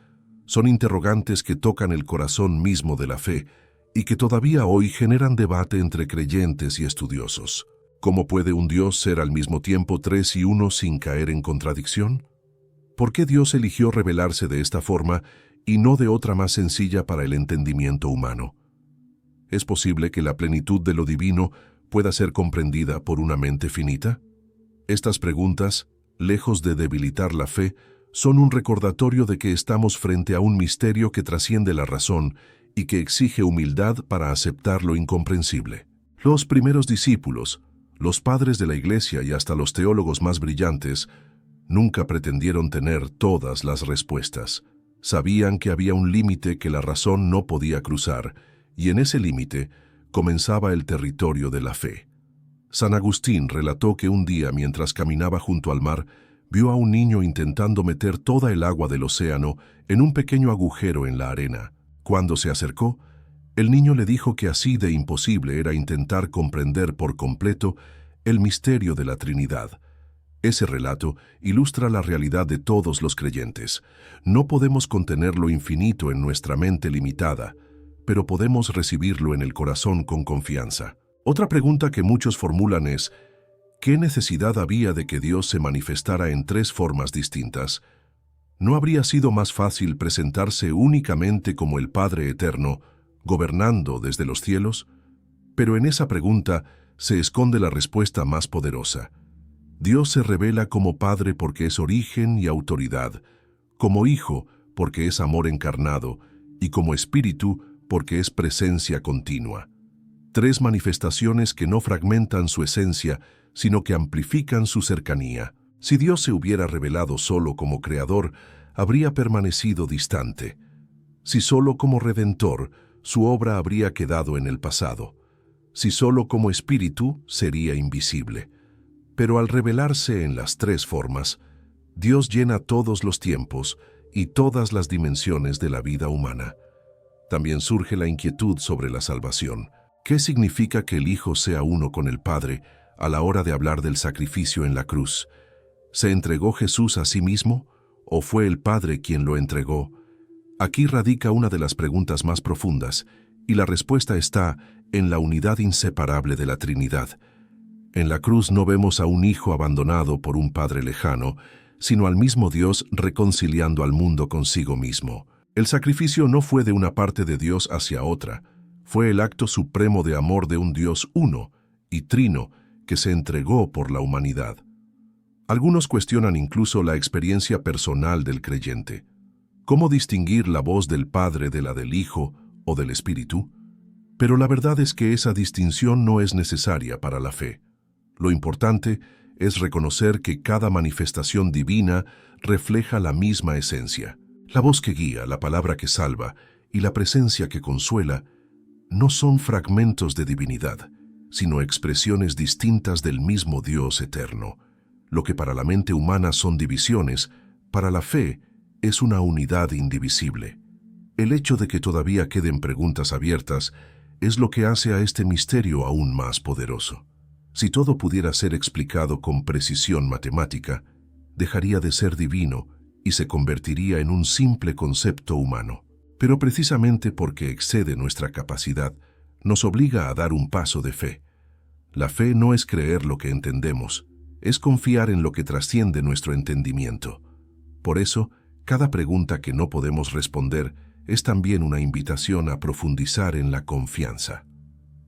son interrogantes que tocan el corazón mismo de la fe y que todavía hoy generan debate entre creyentes y estudiosos. ¿Cómo puede un Dios ser al mismo tiempo tres y uno sin caer en contradicción? ¿Por qué Dios eligió revelarse de esta forma y no de otra más sencilla para el entendimiento humano? ¿Es posible que la plenitud de lo divino pueda ser comprendida por una mente finita? Estas preguntas, lejos de debilitar la fe, son un recordatorio de que estamos frente a un misterio que trasciende la razón y que exige humildad para aceptar lo incomprensible. Los primeros discípulos, los padres de la Iglesia y hasta los teólogos más brillantes, nunca pretendieron tener todas las respuestas. Sabían que había un límite que la razón no podía cruzar, y en ese límite comenzaba el territorio de la fe. San Agustín relató que un día, mientras caminaba junto al mar, vio a un niño intentando meter toda el agua del océano en un pequeño agujero en la arena. Cuando se acercó, el niño le dijo que así de imposible era intentar comprender por completo el misterio de la Trinidad. Ese relato ilustra la realidad de todos los creyentes. No podemos contener lo infinito en nuestra mente limitada, pero podemos recibirlo en el corazón con confianza. Otra pregunta que muchos formulan es: ¿qué necesidad había de que Dios se manifestara en tres formas distintas? ¿No habría sido más fácil presentarse únicamente como el Padre Eterno, gobernando desde los cielos? Pero en esa pregunta se esconde la respuesta más poderosa. Dios se revela como Padre porque es origen y autoridad, como Hijo porque es amor encarnado y como Espíritu porque es presencia continua. Tres manifestaciones que no fragmentan su esencia, sino que amplifican su cercanía. Si Dios se hubiera revelado solo como creador, habría permanecido distante. Si solo como redentor, su obra habría quedado en el pasado. Si solo como espíritu, sería invisible. Pero al revelarse en las tres formas, Dios llena todos los tiempos y todas las dimensiones de la vida humana. También surge la inquietud sobre la salvación. ¿Qué significa que el Hijo sea uno con el Padre a la hora de hablar del sacrificio en la cruz? ¿Se entregó Jesús a sí mismo o fue el Padre quien lo entregó? Aquí radica una de las preguntas más profundas, y la respuesta está en la unidad inseparable de la Trinidad. En la cruz no vemos a un Hijo abandonado por un Padre lejano, sino al mismo Dios reconciliando al mundo consigo mismo. El sacrificio no fue de una parte de Dios hacia otra, fue el acto supremo de amor de un Dios uno y trino que se entregó por la humanidad. Algunos cuestionan incluso la experiencia personal del creyente. ¿Cómo distinguir la voz del Padre de la del Hijo o del Espíritu? Pero la verdad es que esa distinción no es necesaria para la fe. Lo importante es reconocer que cada manifestación divina refleja la misma esencia. La voz que guía, la palabra que salva y la presencia que consuela no son fragmentos de divinidad, sino expresiones distintas del mismo Dios eterno. Lo que para la mente humana son divisiones, para la fe es una unidad indivisible. El hecho de que todavía queden preguntas abiertas es lo que hace a este misterio aún más poderoso. Si todo pudiera ser explicado con precisión matemática, dejaría de ser divino y se convertiría en un simple concepto humano. Pero precisamente porque excede nuestra capacidad, nos obliga a dar un paso de fe. La fe no es creer lo que entendemos, es confiar en lo que trasciende nuestro entendimiento. Por eso, cada pregunta que no podemos responder es también una invitación a profundizar en la confianza.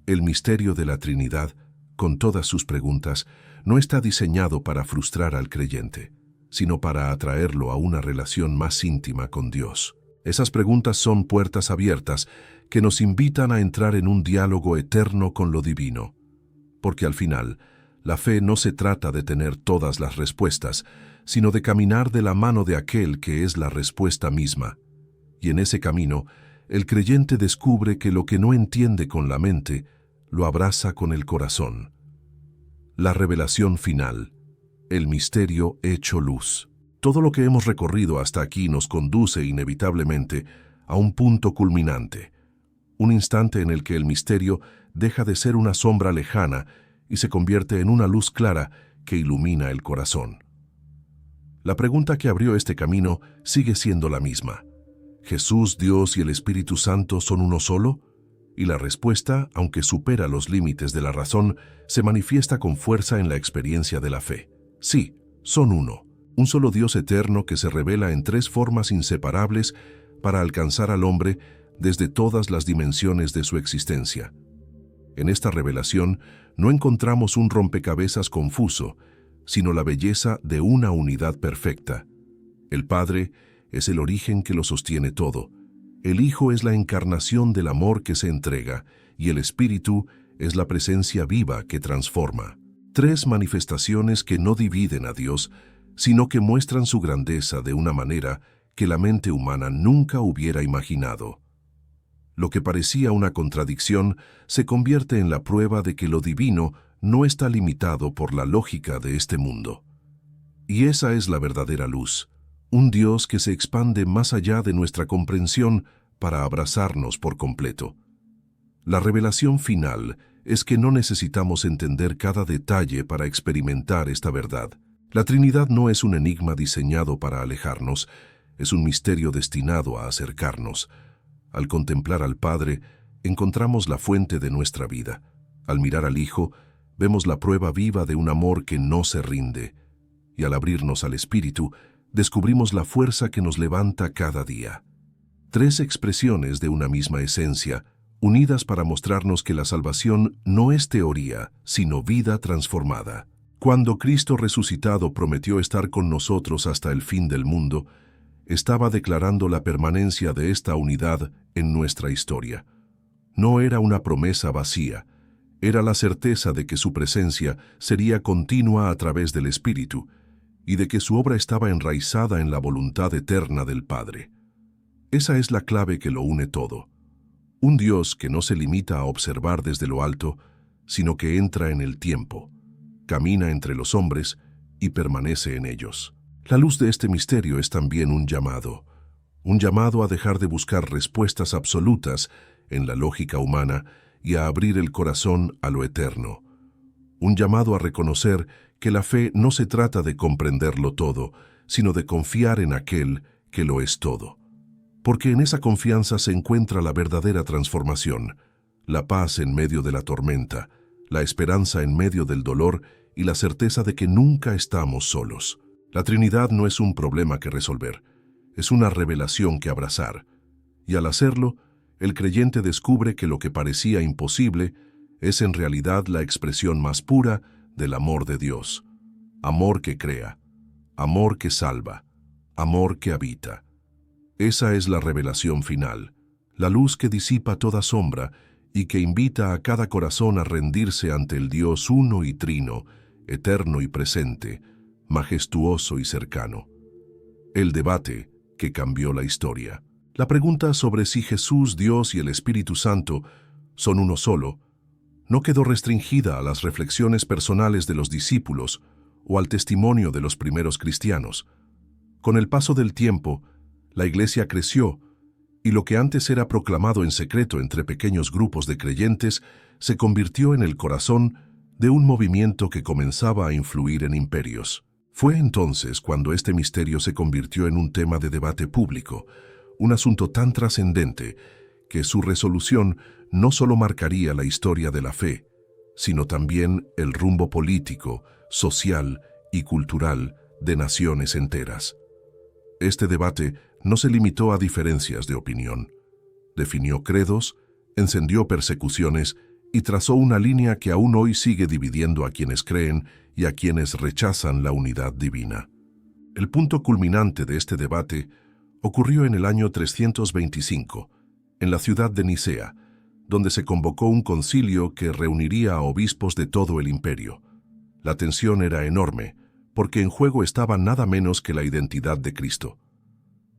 El misterio de la Trinidad, con todas sus preguntas, no está diseñado para frustrar al creyente, sino para atraerlo a una relación más íntima con Dios. Esas preguntas son puertas abiertas que nos invitan a entrar en un diálogo eterno con lo divino. Porque al final, la fe no se trata de tener todas las respuestas, sino de caminar de la mano de aquel que es la respuesta misma. Y en ese camino, el creyente descubre que lo que no entiende con la mente, lo abraza con el corazón. La revelación final, el misterio hecho luz. Todo lo que hemos recorrido hasta aquí nos conduce inevitablemente a un punto culminante, un instante en el que el misterio deja de ser una sombra lejana y se convierte en una luz clara que ilumina el corazón. La pregunta que abrió este camino sigue siendo la misma. ¿Jesús, Dios y el Espíritu Santo son uno solo? Y la respuesta, aunque supera los límites de la razón, se manifiesta con fuerza en la experiencia de la fe. Sí, son uno, un solo Dios eterno que se revela en tres formas inseparables para alcanzar al hombre desde todas las dimensiones de su existencia. En esta revelación no encontramos un rompecabezas confuso, sino la belleza de una unidad perfecta. El Padre es el origen que lo sostiene todo. El Hijo es la encarnación del amor que se entrega, y el Espíritu es la presencia viva que transforma. Tres manifestaciones que no dividen a Dios, sino que muestran su grandeza de una manera que la mente humana nunca hubiera imaginado. Lo que parecía una contradicción se convierte en la prueba de que lo divino no está limitado por la lógica de este mundo. Y esa es la verdadera luz. Un Dios que se expande más allá de nuestra comprensión para abrazarnos por completo. La revelación final es que no necesitamos entender cada detalle para experimentar esta verdad. La Trinidad no es un enigma diseñado para alejarnos, es un misterio destinado a acercarnos. Al contemplar al Padre, encontramos la fuente de nuestra vida. Al mirar al Hijo, vemos la prueba viva de un amor que no se rinde. Y al abrirnos al Espíritu, descubrimos la fuerza que nos levanta cada día. Tres expresiones de una misma esencia, unidas para mostrarnos que la salvación no es teoría, sino vida transformada. Cuando Cristo resucitado prometió estar con nosotros hasta el fin del mundo, estaba declarando la permanencia de esta unidad en nuestra historia. No era una promesa vacía, Era la certeza de que su presencia sería continua a través del Espíritu y de que su obra estaba enraizada en la voluntad eterna del Padre. Esa es la clave que lo une todo. Un Dios que no se limita a observar desde lo alto, sino que entra en el tiempo, camina entre los hombres y permanece en ellos. La luz de este misterio es también un llamado a dejar de buscar respuestas absolutas en la lógica humana y a abrir el corazón a lo eterno. Un llamado a reconocer que la fe no se trata de comprenderlo todo, sino de confiar en aquel que lo es todo. Porque en esa confianza se encuentra la verdadera transformación, la paz en medio de la tormenta, la esperanza en medio del dolor y la certeza de que nunca estamos solos. La Trinidad no es un problema que resolver, es una revelación que abrazar. Y al hacerlo, el creyente descubre que lo que parecía imposible es en realidad la expresión más pura del amor de Dios. Amor que crea, amor que salva, amor que habita. Esa es la revelación final, la luz que disipa toda sombra y que invita a cada corazón a rendirse ante el Dios uno y trino, eterno y presente, majestuoso y cercano. El debate que cambió la historia. La pregunta sobre si Jesús, Dios y el Espíritu Santo son uno solo, no quedó restringida a las reflexiones personales de los discípulos o al testimonio de los primeros cristianos. Con el paso del tiempo, la Iglesia creció y lo que antes era proclamado en secreto entre pequeños grupos de creyentes se convirtió en el corazón de un movimiento que comenzaba a influir en imperios. Fue entonces cuando este misterio se convirtió en un tema de debate público, un asunto tan trascendente que su resolución no solo marcaría la historia de la fe, sino también el rumbo político, social y cultural de naciones enteras. Este debate no se limitó a diferencias de opinión. Definió credos, encendió persecuciones y trazó una línea que aún hoy sigue dividiendo a quienes creen y a quienes rechazan la unidad divina. El punto culminante de este debate ocurrió en el año 325, en la ciudad de Nicea, donde se convocó un concilio que reuniría a obispos de todo el imperio. La tensión era enorme, porque en juego estaba nada menos que la identidad de Cristo.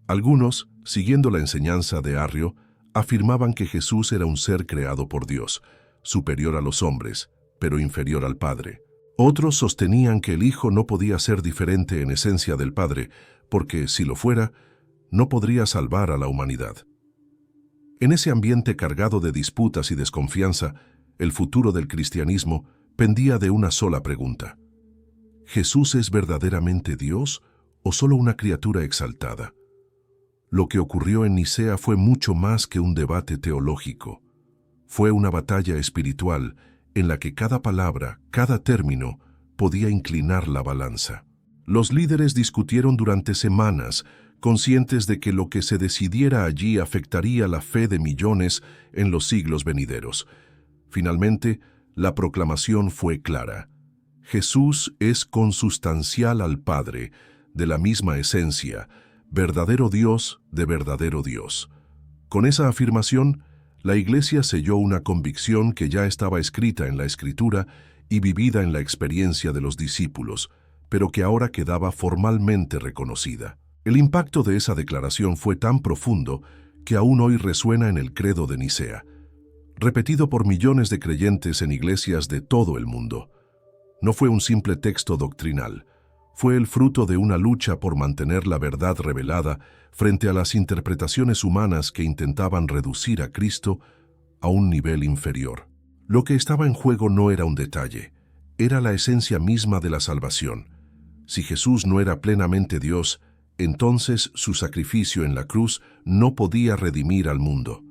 Algunos, siguiendo la enseñanza de Arrio, afirmaban que Jesús era un ser creado por Dios, superior a los hombres, pero inferior al Padre. Otros sostenían que el Hijo no podía ser diferente en esencia del Padre, porque, si lo fuera, no podría salvar a la humanidad. En ese ambiente cargado de disputas y desconfianza, el futuro del cristianismo pendía de una sola pregunta: ¿Jesús es verdaderamente Dios o solo una criatura exaltada? Lo que ocurrió en Nicea fue mucho más que un debate teológico. Fue una batalla espiritual en la que cada palabra, cada término, podía inclinar la balanza. Los líderes discutieron durante semanas, conscientes de que lo que se decidiera allí afectaría la fe de millones en los siglos venideros. Finalmente, la proclamación fue clara: Jesús es consustancial al Padre, de la misma esencia, verdadero Dios de verdadero Dios. Con esa afirmación, la Iglesia selló una convicción que ya estaba escrita en la Escritura y vivida en la experiencia de los discípulos, pero que ahora quedaba formalmente reconocida. El impacto de esa declaración fue tan profundo que aún hoy resuena en el credo de Nicea, repetido por millones de creyentes en iglesias de todo el mundo. No fue un simple texto doctrinal, fue el fruto de una lucha por mantener la verdad revelada frente a las interpretaciones humanas que intentaban reducir a Cristo a un nivel inferior. Lo que estaba en juego no era un detalle, era la esencia misma de la salvación. Si Jesús no era plenamente Dios, entonces su sacrificio en la cruz no podía redimir al mundo.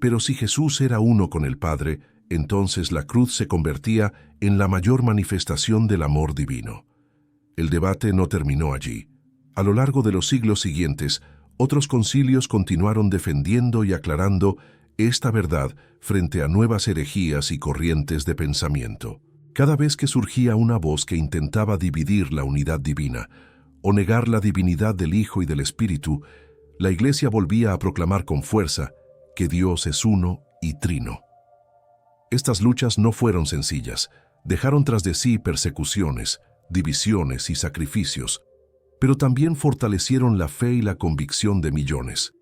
Pero si Jesús era uno con el Padre, entonces la cruz se convertía en la mayor manifestación del amor divino. El debate no terminó allí. A lo largo de los siglos siguientes, otros concilios continuaron defendiendo y aclarando esta verdad frente a nuevas herejías y corrientes de pensamiento. Cada vez que surgía una voz que intentaba dividir la unidad divina o negar la divinidad del Hijo y del Espíritu, la Iglesia volvía a proclamar con fuerza que Dios es uno y trino. Estas luchas no fueron sencillas. Dejaron tras de sí persecuciones, divisiones y sacrificios, pero también fortalecieron la fe y la convicción de millones.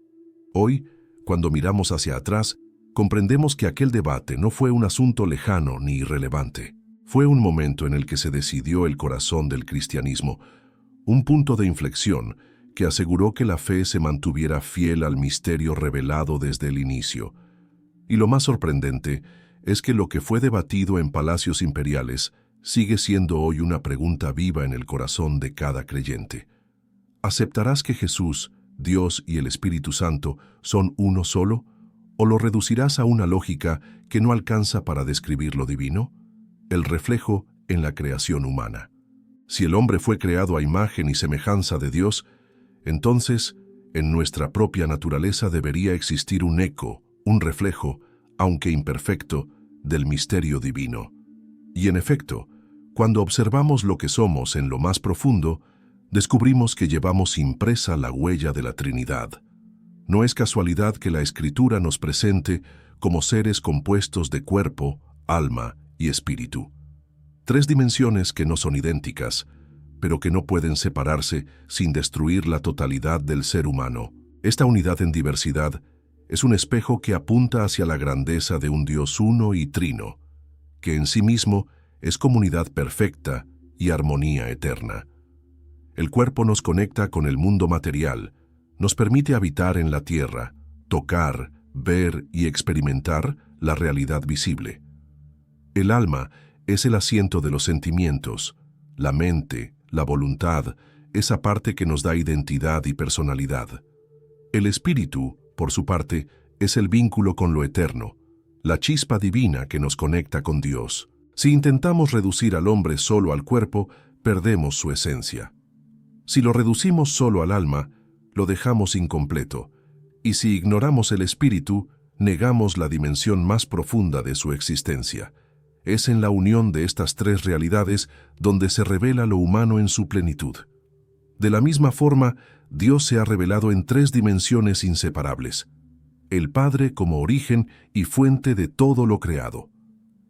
Hoy, cuando miramos hacia atrás, comprendemos que aquel debate no fue un asunto lejano ni irrelevante. Fue un momento en el que se decidió el corazón del cristianismo, un punto de inflexión que aseguró que la fe se mantuviera fiel al misterio revelado desde el inicio. Y lo más sorprendente es que lo que fue debatido en palacios imperiales sigue siendo hoy una pregunta viva en el corazón de cada creyente. ¿Aceptarás que Jesús, Dios y el Espíritu Santo son uno solo? ¿O lo reducirás a una lógica que no alcanza para describir lo divino? El reflejo en la creación humana. Si el hombre fue creado a imagen y semejanza de Dios, entonces, en nuestra propia naturaleza debería existir un eco, un reflejo, aunque imperfecto, del misterio divino. Y en efecto, cuando observamos lo que somos en lo más profundo, descubrimos que llevamos impresa la huella de la Trinidad. No es casualidad que la Escritura nos presente como seres compuestos de cuerpo, alma y espíritu. Tres dimensiones que no son idénticas, pero que no pueden separarse sin destruir la totalidad del ser humano. Esta unidad en diversidad es un espejo que apunta hacia la grandeza de un Dios uno y trino, que en sí mismo es comunidad perfecta y armonía eterna. El cuerpo nos conecta con el mundo material, nos permite habitar en la tierra, tocar, ver y experimentar la realidad visible. El alma es el asiento de los sentimientos, la mente, la voluntad, esa parte que nos da identidad y personalidad. El espíritu, por su parte, es el vínculo con lo eterno, la chispa divina que nos conecta con Dios. Si intentamos reducir al hombre solo al cuerpo, perdemos su esencia. Si lo reducimos solo al alma, lo dejamos incompleto, y si ignoramos el espíritu, negamos la dimensión más profunda de su existencia. Es en la unión de estas tres realidades donde se revela lo humano en su plenitud. De la misma forma, Dios se ha revelado en tres dimensiones inseparables: el Padre como origen y fuente de todo lo creado,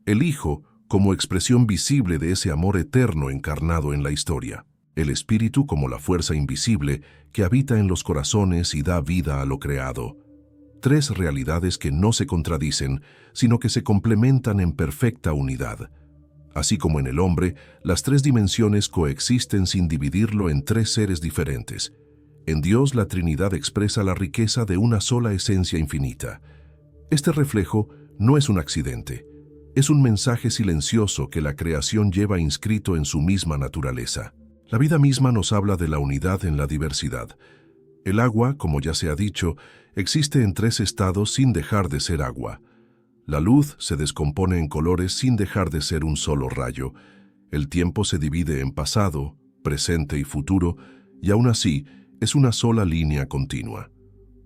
el Hijo como expresión visible de ese amor eterno encarnado en la historia, el Espíritu como la fuerza invisible que habita en los corazones y da vida a lo creado. Tres realidades que no se contradicen, sino que se complementan en perfecta unidad. Así como en el hombre, las tres dimensiones coexisten sin dividirlo en tres seres diferentes. En Dios la Trinidad expresa la riqueza de una sola esencia infinita. Este reflejo no es un accidente, es un mensaje silencioso que la creación lleva inscrito en su misma naturaleza. La vida misma nos habla de la unidad en la diversidad. El agua, como ya se ha dicho, existe en tres estados sin dejar de ser agua. La luz se descompone en colores sin dejar de ser un solo rayo. El tiempo se divide en pasado, presente y futuro, y aún así es una sola línea continua.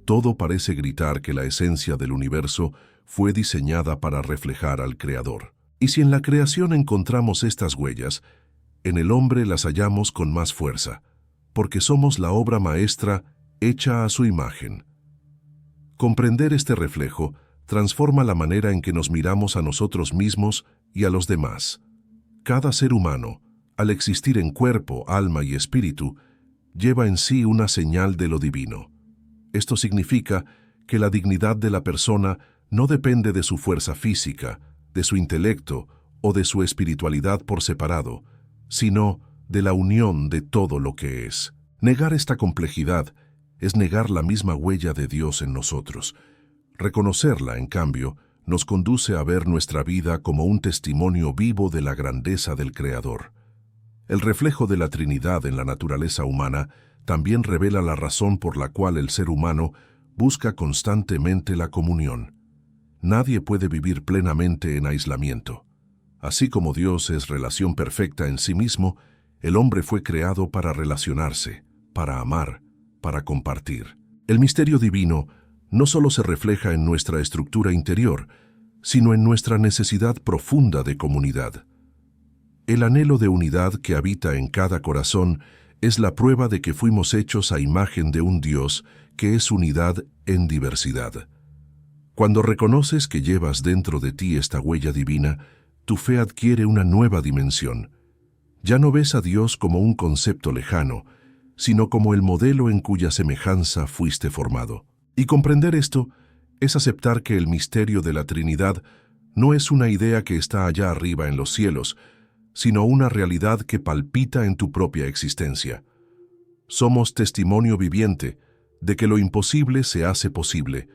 Todo parece gritar que la esencia del universo fue diseñada para reflejar al Creador. Y si en la creación encontramos estas huellas, en el hombre las hallamos con más fuerza, porque somos la obra maestra hecha a su imagen. Comprender este reflejo transforma la manera en que nos miramos a nosotros mismos y a los demás. Cada ser humano, al existir en cuerpo, alma y espíritu, lleva en sí una señal de lo divino. Esto significa que la dignidad de la persona no depende de su fuerza física, de su intelecto o de su espiritualidad por separado, sino de la unión de todo lo que es. Negar esta complejidad es negar la misma huella de Dios en nosotros. Reconocerla, en cambio, nos conduce a ver nuestra vida como un testimonio vivo de la grandeza del Creador. El reflejo de la Trinidad en la naturaleza humana también revela la razón por la cual el ser humano busca constantemente la comunión. Nadie puede vivir plenamente en aislamiento. Así como Dios es relación perfecta en sí mismo, el hombre fue creado para relacionarse, para amar, para compartir. El misterio divino no solo se refleja en nuestra estructura interior, sino en nuestra necesidad profunda de comunidad. El anhelo de unidad que habita en cada corazón es la prueba de que fuimos hechos a imagen de un Dios que es unidad en diversidad. Cuando reconoces que llevas dentro de ti esta huella divina, tu fe adquiere una nueva dimensión. Ya no ves a Dios como un concepto lejano, sino como el modelo en cuya semejanza fuiste formado. Y comprender esto es aceptar que el misterio de la Trinidad no es una idea que está allá arriba en los cielos, sino una realidad que palpita en tu propia existencia. Somos testimonio viviente de que lo imposible se hace posible,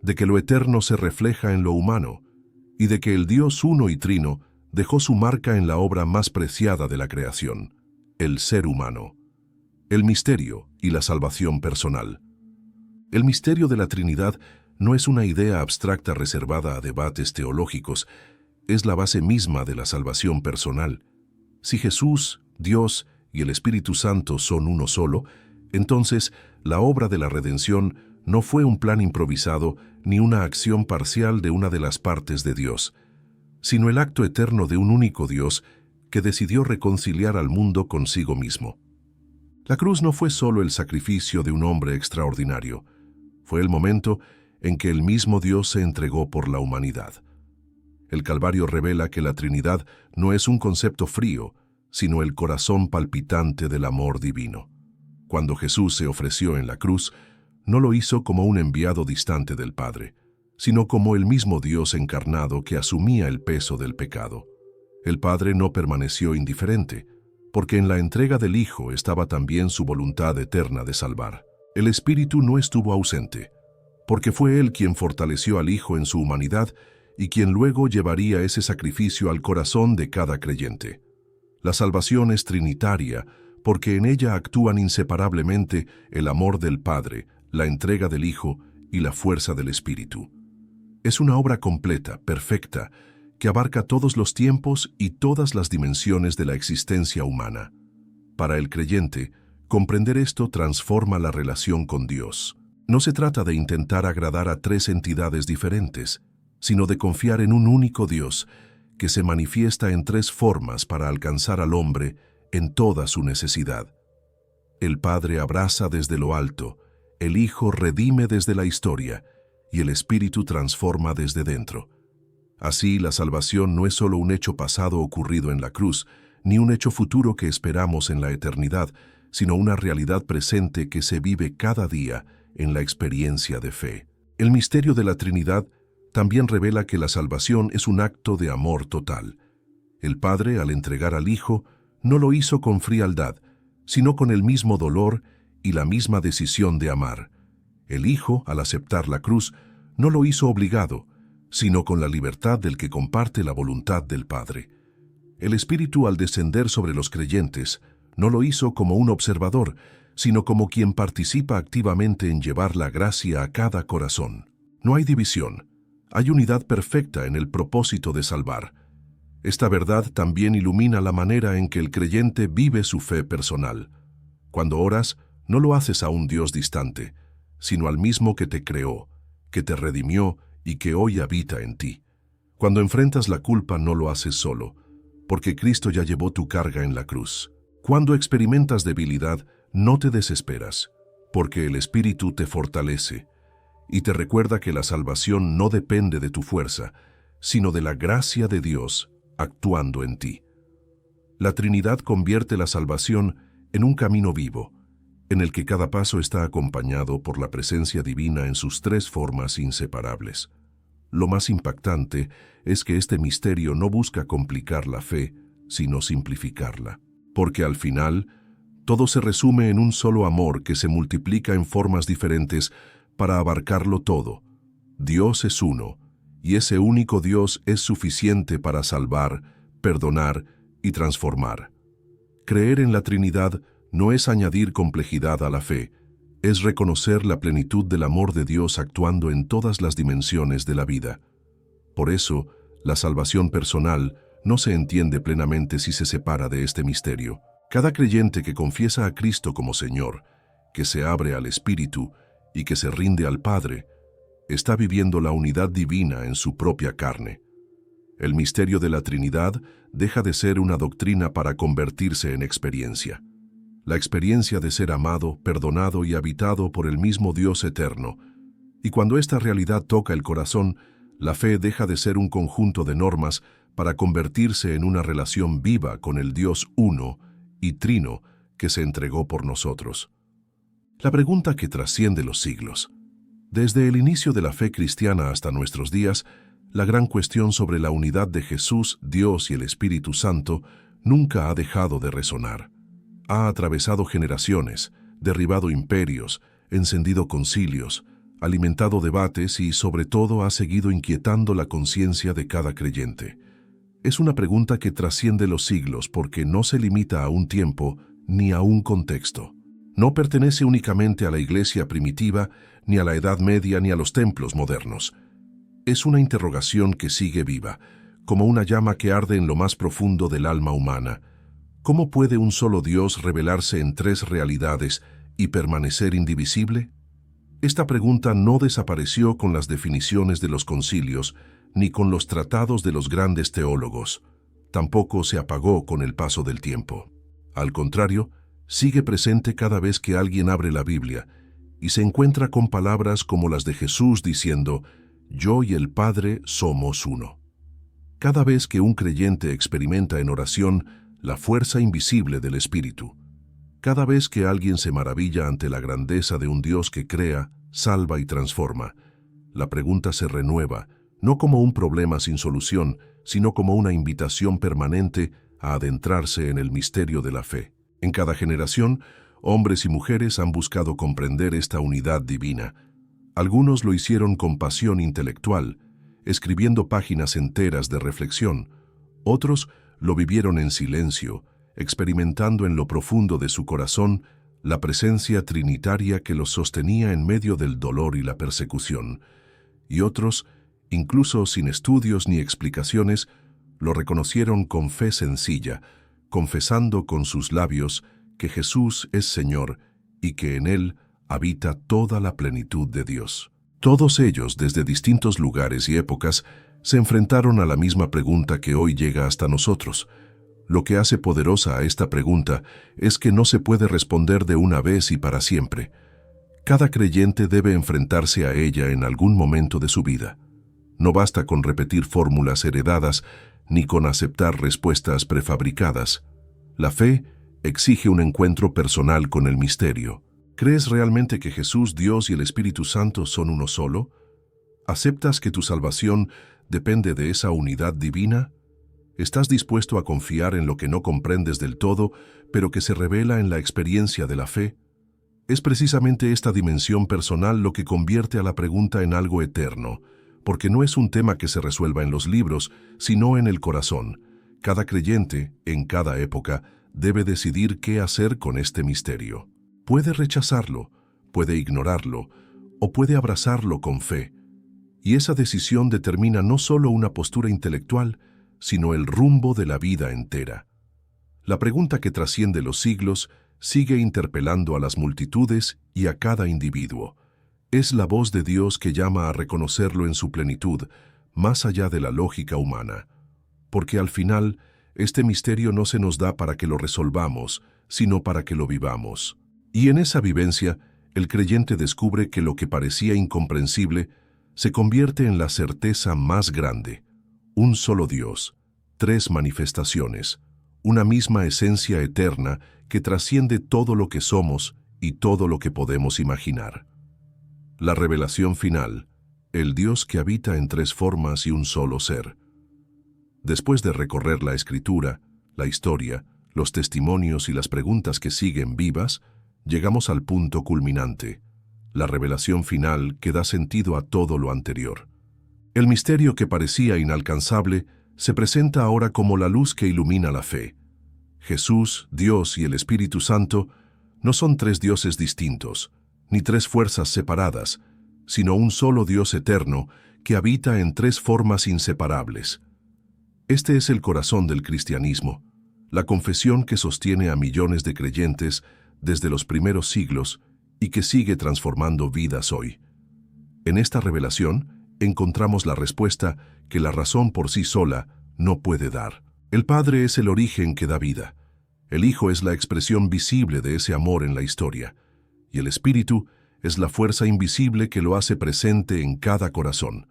de que lo eterno se refleja en lo humano, y de que el Dios uno y trino dejó su marca en la obra más preciada de la creación, el ser humano, el misterio y la salvación personal. El misterio de la Trinidad no es una idea abstracta reservada a debates teológicos, es la base misma de la salvación personal. Si Jesús, Dios y el Espíritu Santo son uno solo, entonces la obra de la redención no fue un plan improvisado ni una acción parcial de una de las partes de Dios, sino el acto eterno de un único Dios que decidió reconciliar al mundo consigo mismo. La cruz no fue solo el sacrificio de un hombre extraordinario, fue el momento en que el mismo Dios se entregó por la humanidad. El Calvario revela que la Trinidad no es un concepto frío, sino el corazón palpitante del amor divino. Cuando Jesús se ofreció en la cruz, no lo hizo como un enviado distante del Padre, sino como el mismo Dios encarnado que asumía el peso del pecado. El Padre no permaneció indiferente, porque en la entrega del Hijo estaba también su voluntad eterna de salvar. El Espíritu no estuvo ausente, porque fue Él quien fortaleció al Hijo en su humanidad y quien luego llevaría ese sacrificio al corazón de cada creyente. La salvación es trinitaria, porque en ella actúan inseparablemente el amor del Padre, la entrega del Hijo y la fuerza del Espíritu. Es una obra completa, perfecta, que abarca todos los tiempos y todas las dimensiones de la existencia humana. Para el creyente, comprender esto transforma la relación con Dios. No se trata de intentar agradar a tres entidades diferentes, sino de confiar en un único Dios que se manifiesta en tres formas para alcanzar al hombre en toda su necesidad. El Padre abraza desde lo alto, el Hijo redime desde la historia y el Espíritu transforma desde dentro. Así, la salvación no es solo un hecho pasado ocurrido en la cruz, ni un hecho futuro que esperamos en la eternidad, sino una realidad presente que se vive cada día en la experiencia de fe. El misterio de la Trinidad también revela que la salvación es un acto de amor total. El Padre, al entregar al Hijo, no lo hizo con frialdad, sino con el mismo dolor y la misma decisión de amar. El Hijo, al aceptar la cruz, no lo hizo obligado, sino con la libertad del que comparte la voluntad del Padre. El Espíritu, al descender sobre los creyentes, no lo hizo como un observador, sino como quien participa activamente en llevar la gracia a cada corazón. No hay división, hay unidad perfecta en el propósito de salvar. Esta verdad también ilumina la manera en que el creyente vive su fe personal. Cuando oras, no lo haces a un Dios distante, sino al mismo que te creó, que te redimió y que hoy habita en ti. Cuando enfrentas la culpa, no lo haces solo, porque Cristo ya llevó tu carga en la cruz. Cuando experimentas debilidad, no te desesperas, porque el Espíritu te fortalece y te recuerda que la salvación no depende de tu fuerza, sino de la gracia de Dios actuando en ti. La Trinidad convierte la salvación en un camino vivo, en el que cada paso está acompañado por la presencia divina en sus tres formas inseparables. Lo más impactante es que este misterio no busca complicar la fe, sino simplificarla, porque al final, todo se resume en un solo amor que se multiplica en formas diferentes para abarcarlo todo. Dios es uno, y ese único Dios es suficiente para salvar, perdonar y transformar. Creer en la Trinidad no es añadir complejidad a la fe, es reconocer la plenitud del amor de Dios actuando en todas las dimensiones de la vida. Por eso, la salvación personal no se entiende plenamente si se separa de este misterio. Cada creyente que confiesa a Cristo como Señor, que se abre al Espíritu y que se rinde al Padre, está viviendo la unidad divina en su propia carne. El misterio de la Trinidad deja de ser una doctrina para convertirse en experiencia. La experiencia de ser amado, perdonado y habitado por el mismo Dios eterno Y cuando esta realidad toca el corazón, la fe deja de ser un conjunto de normas para convertirse en una relación viva con el Dios uno y trino que se entregó por nosotros. La pregunta que trasciende los siglos. Desde el inicio de la fe cristiana hasta nuestros días, la gran cuestión sobre la unidad de Jesús, Dios y el Espíritu Santo nunca ha dejado de resonar. Ha atravesado generaciones, derribado imperios, encendido concilios, alimentado debates y, sobre todo, ha seguido inquietando la conciencia de cada creyente. Es una pregunta que trasciende los siglos porque no se limita a un tiempo ni a un contexto. No pertenece únicamente a la Iglesia primitiva, ni a la Edad Media, ni a los templos modernos. Es una interrogación que sigue viva, como una llama que arde en lo más profundo del alma humana. ¿Cómo puede un solo Dios revelarse en tres realidades y permanecer indivisible? Esta pregunta no desapareció con las definiciones de los concilios, ni con los tratados de los grandes teólogos. Tampoco se apagó con el paso del tiempo. Al contrario, sigue presente cada vez que alguien abre la Biblia y se encuentra con palabras como las de Jesús diciendo, «Yo y el Padre somos uno». Cada vez que un creyente experimenta en oración la fuerza invisible del Espíritu, cada vez que alguien se maravilla ante la grandeza de un Dios que crea, salva y transforma, la pregunta se renueva, no como un problema sin solución, sino como una invitación permanente a adentrarse en el misterio de la fe. En cada generación, hombres y mujeres han buscado comprender esta unidad divina. Algunos lo hicieron con pasión intelectual, escribiendo páginas enteras de reflexión. Otros lo vivieron en silencio, experimentando en lo profundo de su corazón la presencia trinitaria que los sostenía en medio del dolor y la persecución. Y otros, incluso sin estudios ni explicaciones, lo reconocieron con fe sencilla, confesando con sus labios que Jesús es Señor y que en Él habita toda la plenitud de Dios. Todos ellos, desde distintos lugares y épocas, se enfrentaron a la misma pregunta que hoy llega hasta nosotros. Lo que hace poderosa a esta pregunta es que no se puede responder de una vez y para siempre. Cada creyente debe enfrentarse a ella en algún momento de su vida. No basta con repetir fórmulas heredadas ni con aceptar respuestas prefabricadas. La fe exige un encuentro personal con el misterio. ¿Crees realmente que Jesús, Dios y el Espíritu Santo son uno solo? ¿Aceptas que tu salvación depende de esa unidad divina? ¿Estás dispuesto a confiar en lo que no comprendes del todo, pero que se revela en la experiencia de la fe? Es precisamente esta dimensión personal lo que convierte a la pregunta en algo eterno, porque no es un tema que se resuelva en los libros, sino en el corazón. Cada creyente, en cada época, debe decidir qué hacer con este misterio. Puede rechazarlo, puede ignorarlo, o puede abrazarlo con fe. Y esa decisión determina no solo una postura intelectual, sino el rumbo de la vida entera. La pregunta que trasciende los siglos sigue interpelando a las multitudes y a cada individuo. Es la voz de Dios que llama a reconocerlo en su plenitud, más allá de la lógica humana. Porque al final, este misterio no se nos da para que lo resolvamos, sino para que lo vivamos. Y en esa vivencia, el creyente descubre que lo que parecía incomprensible se convierte en la certeza más grande. Un solo Dios, tres manifestaciones, una misma esencia eterna que trasciende todo lo que somos y todo lo que podemos imaginar. La revelación final, el Dios que habita en tres formas y un solo ser. Después de recorrer la Escritura, la historia, los testimonios y las preguntas que siguen vivas, llegamos al punto culminante, la revelación final que da sentido a todo lo anterior. El misterio que parecía inalcanzable se presenta ahora como la luz que ilumina la fe. Jesús, Dios y el Espíritu Santo no son tres dioses distintos, ni tres fuerzas separadas, sino un solo Dios eterno que habita en tres formas inseparables. Este es el corazón del cristianismo, la confesión que sostiene a millones de creyentes desde los primeros siglos y que sigue transformando vidas hoy. En esta revelación encontramos la respuesta que la razón por sí sola no puede dar. El Padre es el origen que da vida, el Hijo es la expresión visible de ese amor en la historia, y el Espíritu es la fuerza invisible que lo hace presente en cada corazón.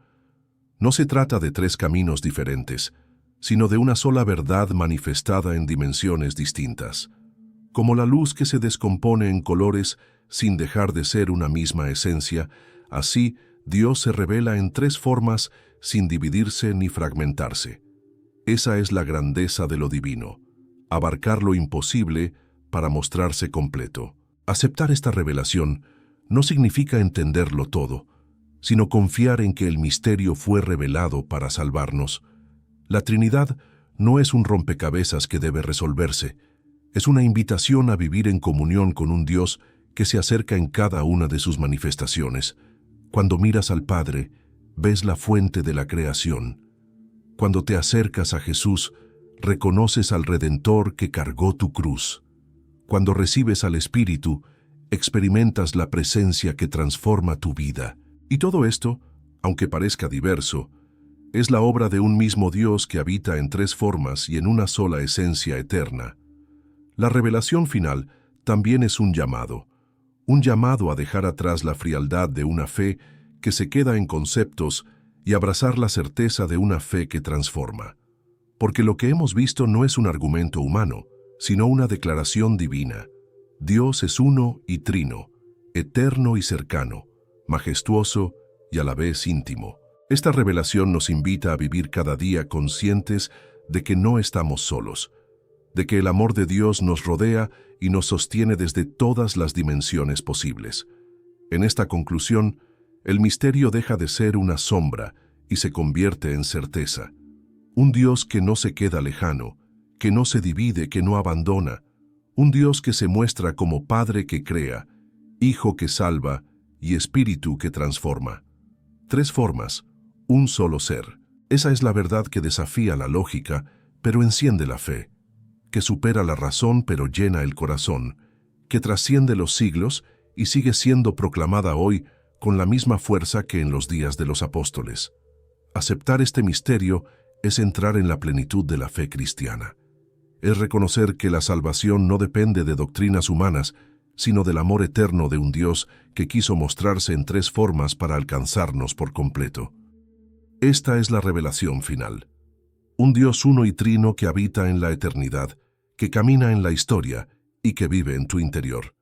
No se trata de tres caminos diferentes, sino de una sola verdad manifestada en dimensiones distintas. Como la luz que se descompone en colores sin dejar de ser una misma esencia, así Dios se revela en tres formas sin dividirse ni fragmentarse. Esa es la grandeza de lo divino, abarcar lo imposible para mostrarse completo. Aceptar esta revelación no significa entenderlo todo, sino confiar en que el misterio fue revelado para salvarnos. La Trinidad no es un rompecabezas que debe resolverse, es una invitación a vivir en comunión con un Dios que se acerca en cada una de sus manifestaciones. Cuando miras al Padre, ves la fuente de la creación. Cuando te acercas a Jesús, reconoces al Redentor que cargó tu cruz. Cuando recibes al Espíritu, experimentas la presencia que transforma tu vida. Y todo esto, aunque parezca diverso, es la obra de un mismo Dios que habita en tres formas y en una sola esencia eterna. La revelación final también es un llamado a dejar atrás la frialdad de una fe que se queda en conceptos y abrazar la certeza de una fe que transforma. Porque lo que hemos visto no es un argumento humano, sino una declaración divina. Dios es uno y trino, eterno y cercano, majestuoso y a la vez íntimo. Esta revelación nos invita a vivir cada día conscientes de que no estamos solos, de que el amor de Dios nos rodea y nos sostiene desde todas las dimensiones posibles. En esta conclusión, el misterio deja de ser una sombra y se convierte en certeza. Un Dios que no se queda lejano, que no se divide, que no abandona. Un Dios que se muestra como Padre que crea, Hijo que salva y Espíritu que transforma. Tres formas, un solo ser. Esa es la verdad que desafía la lógica, pero enciende la fe, que supera la razón pero llena el corazón, que trasciende los siglos y sigue siendo proclamada hoy con la misma fuerza que en los días de los apóstoles. Aceptar este misterio es entrar en la plenitud de la fe cristiana. Es reconocer que la salvación no depende de doctrinas humanas, sino del amor eterno de un Dios que quiso mostrarse en tres formas para alcanzarnos por completo. Esta es la revelación final. Un Dios uno y trino que habita en la eternidad, que camina en la historia y que vive en tu interior.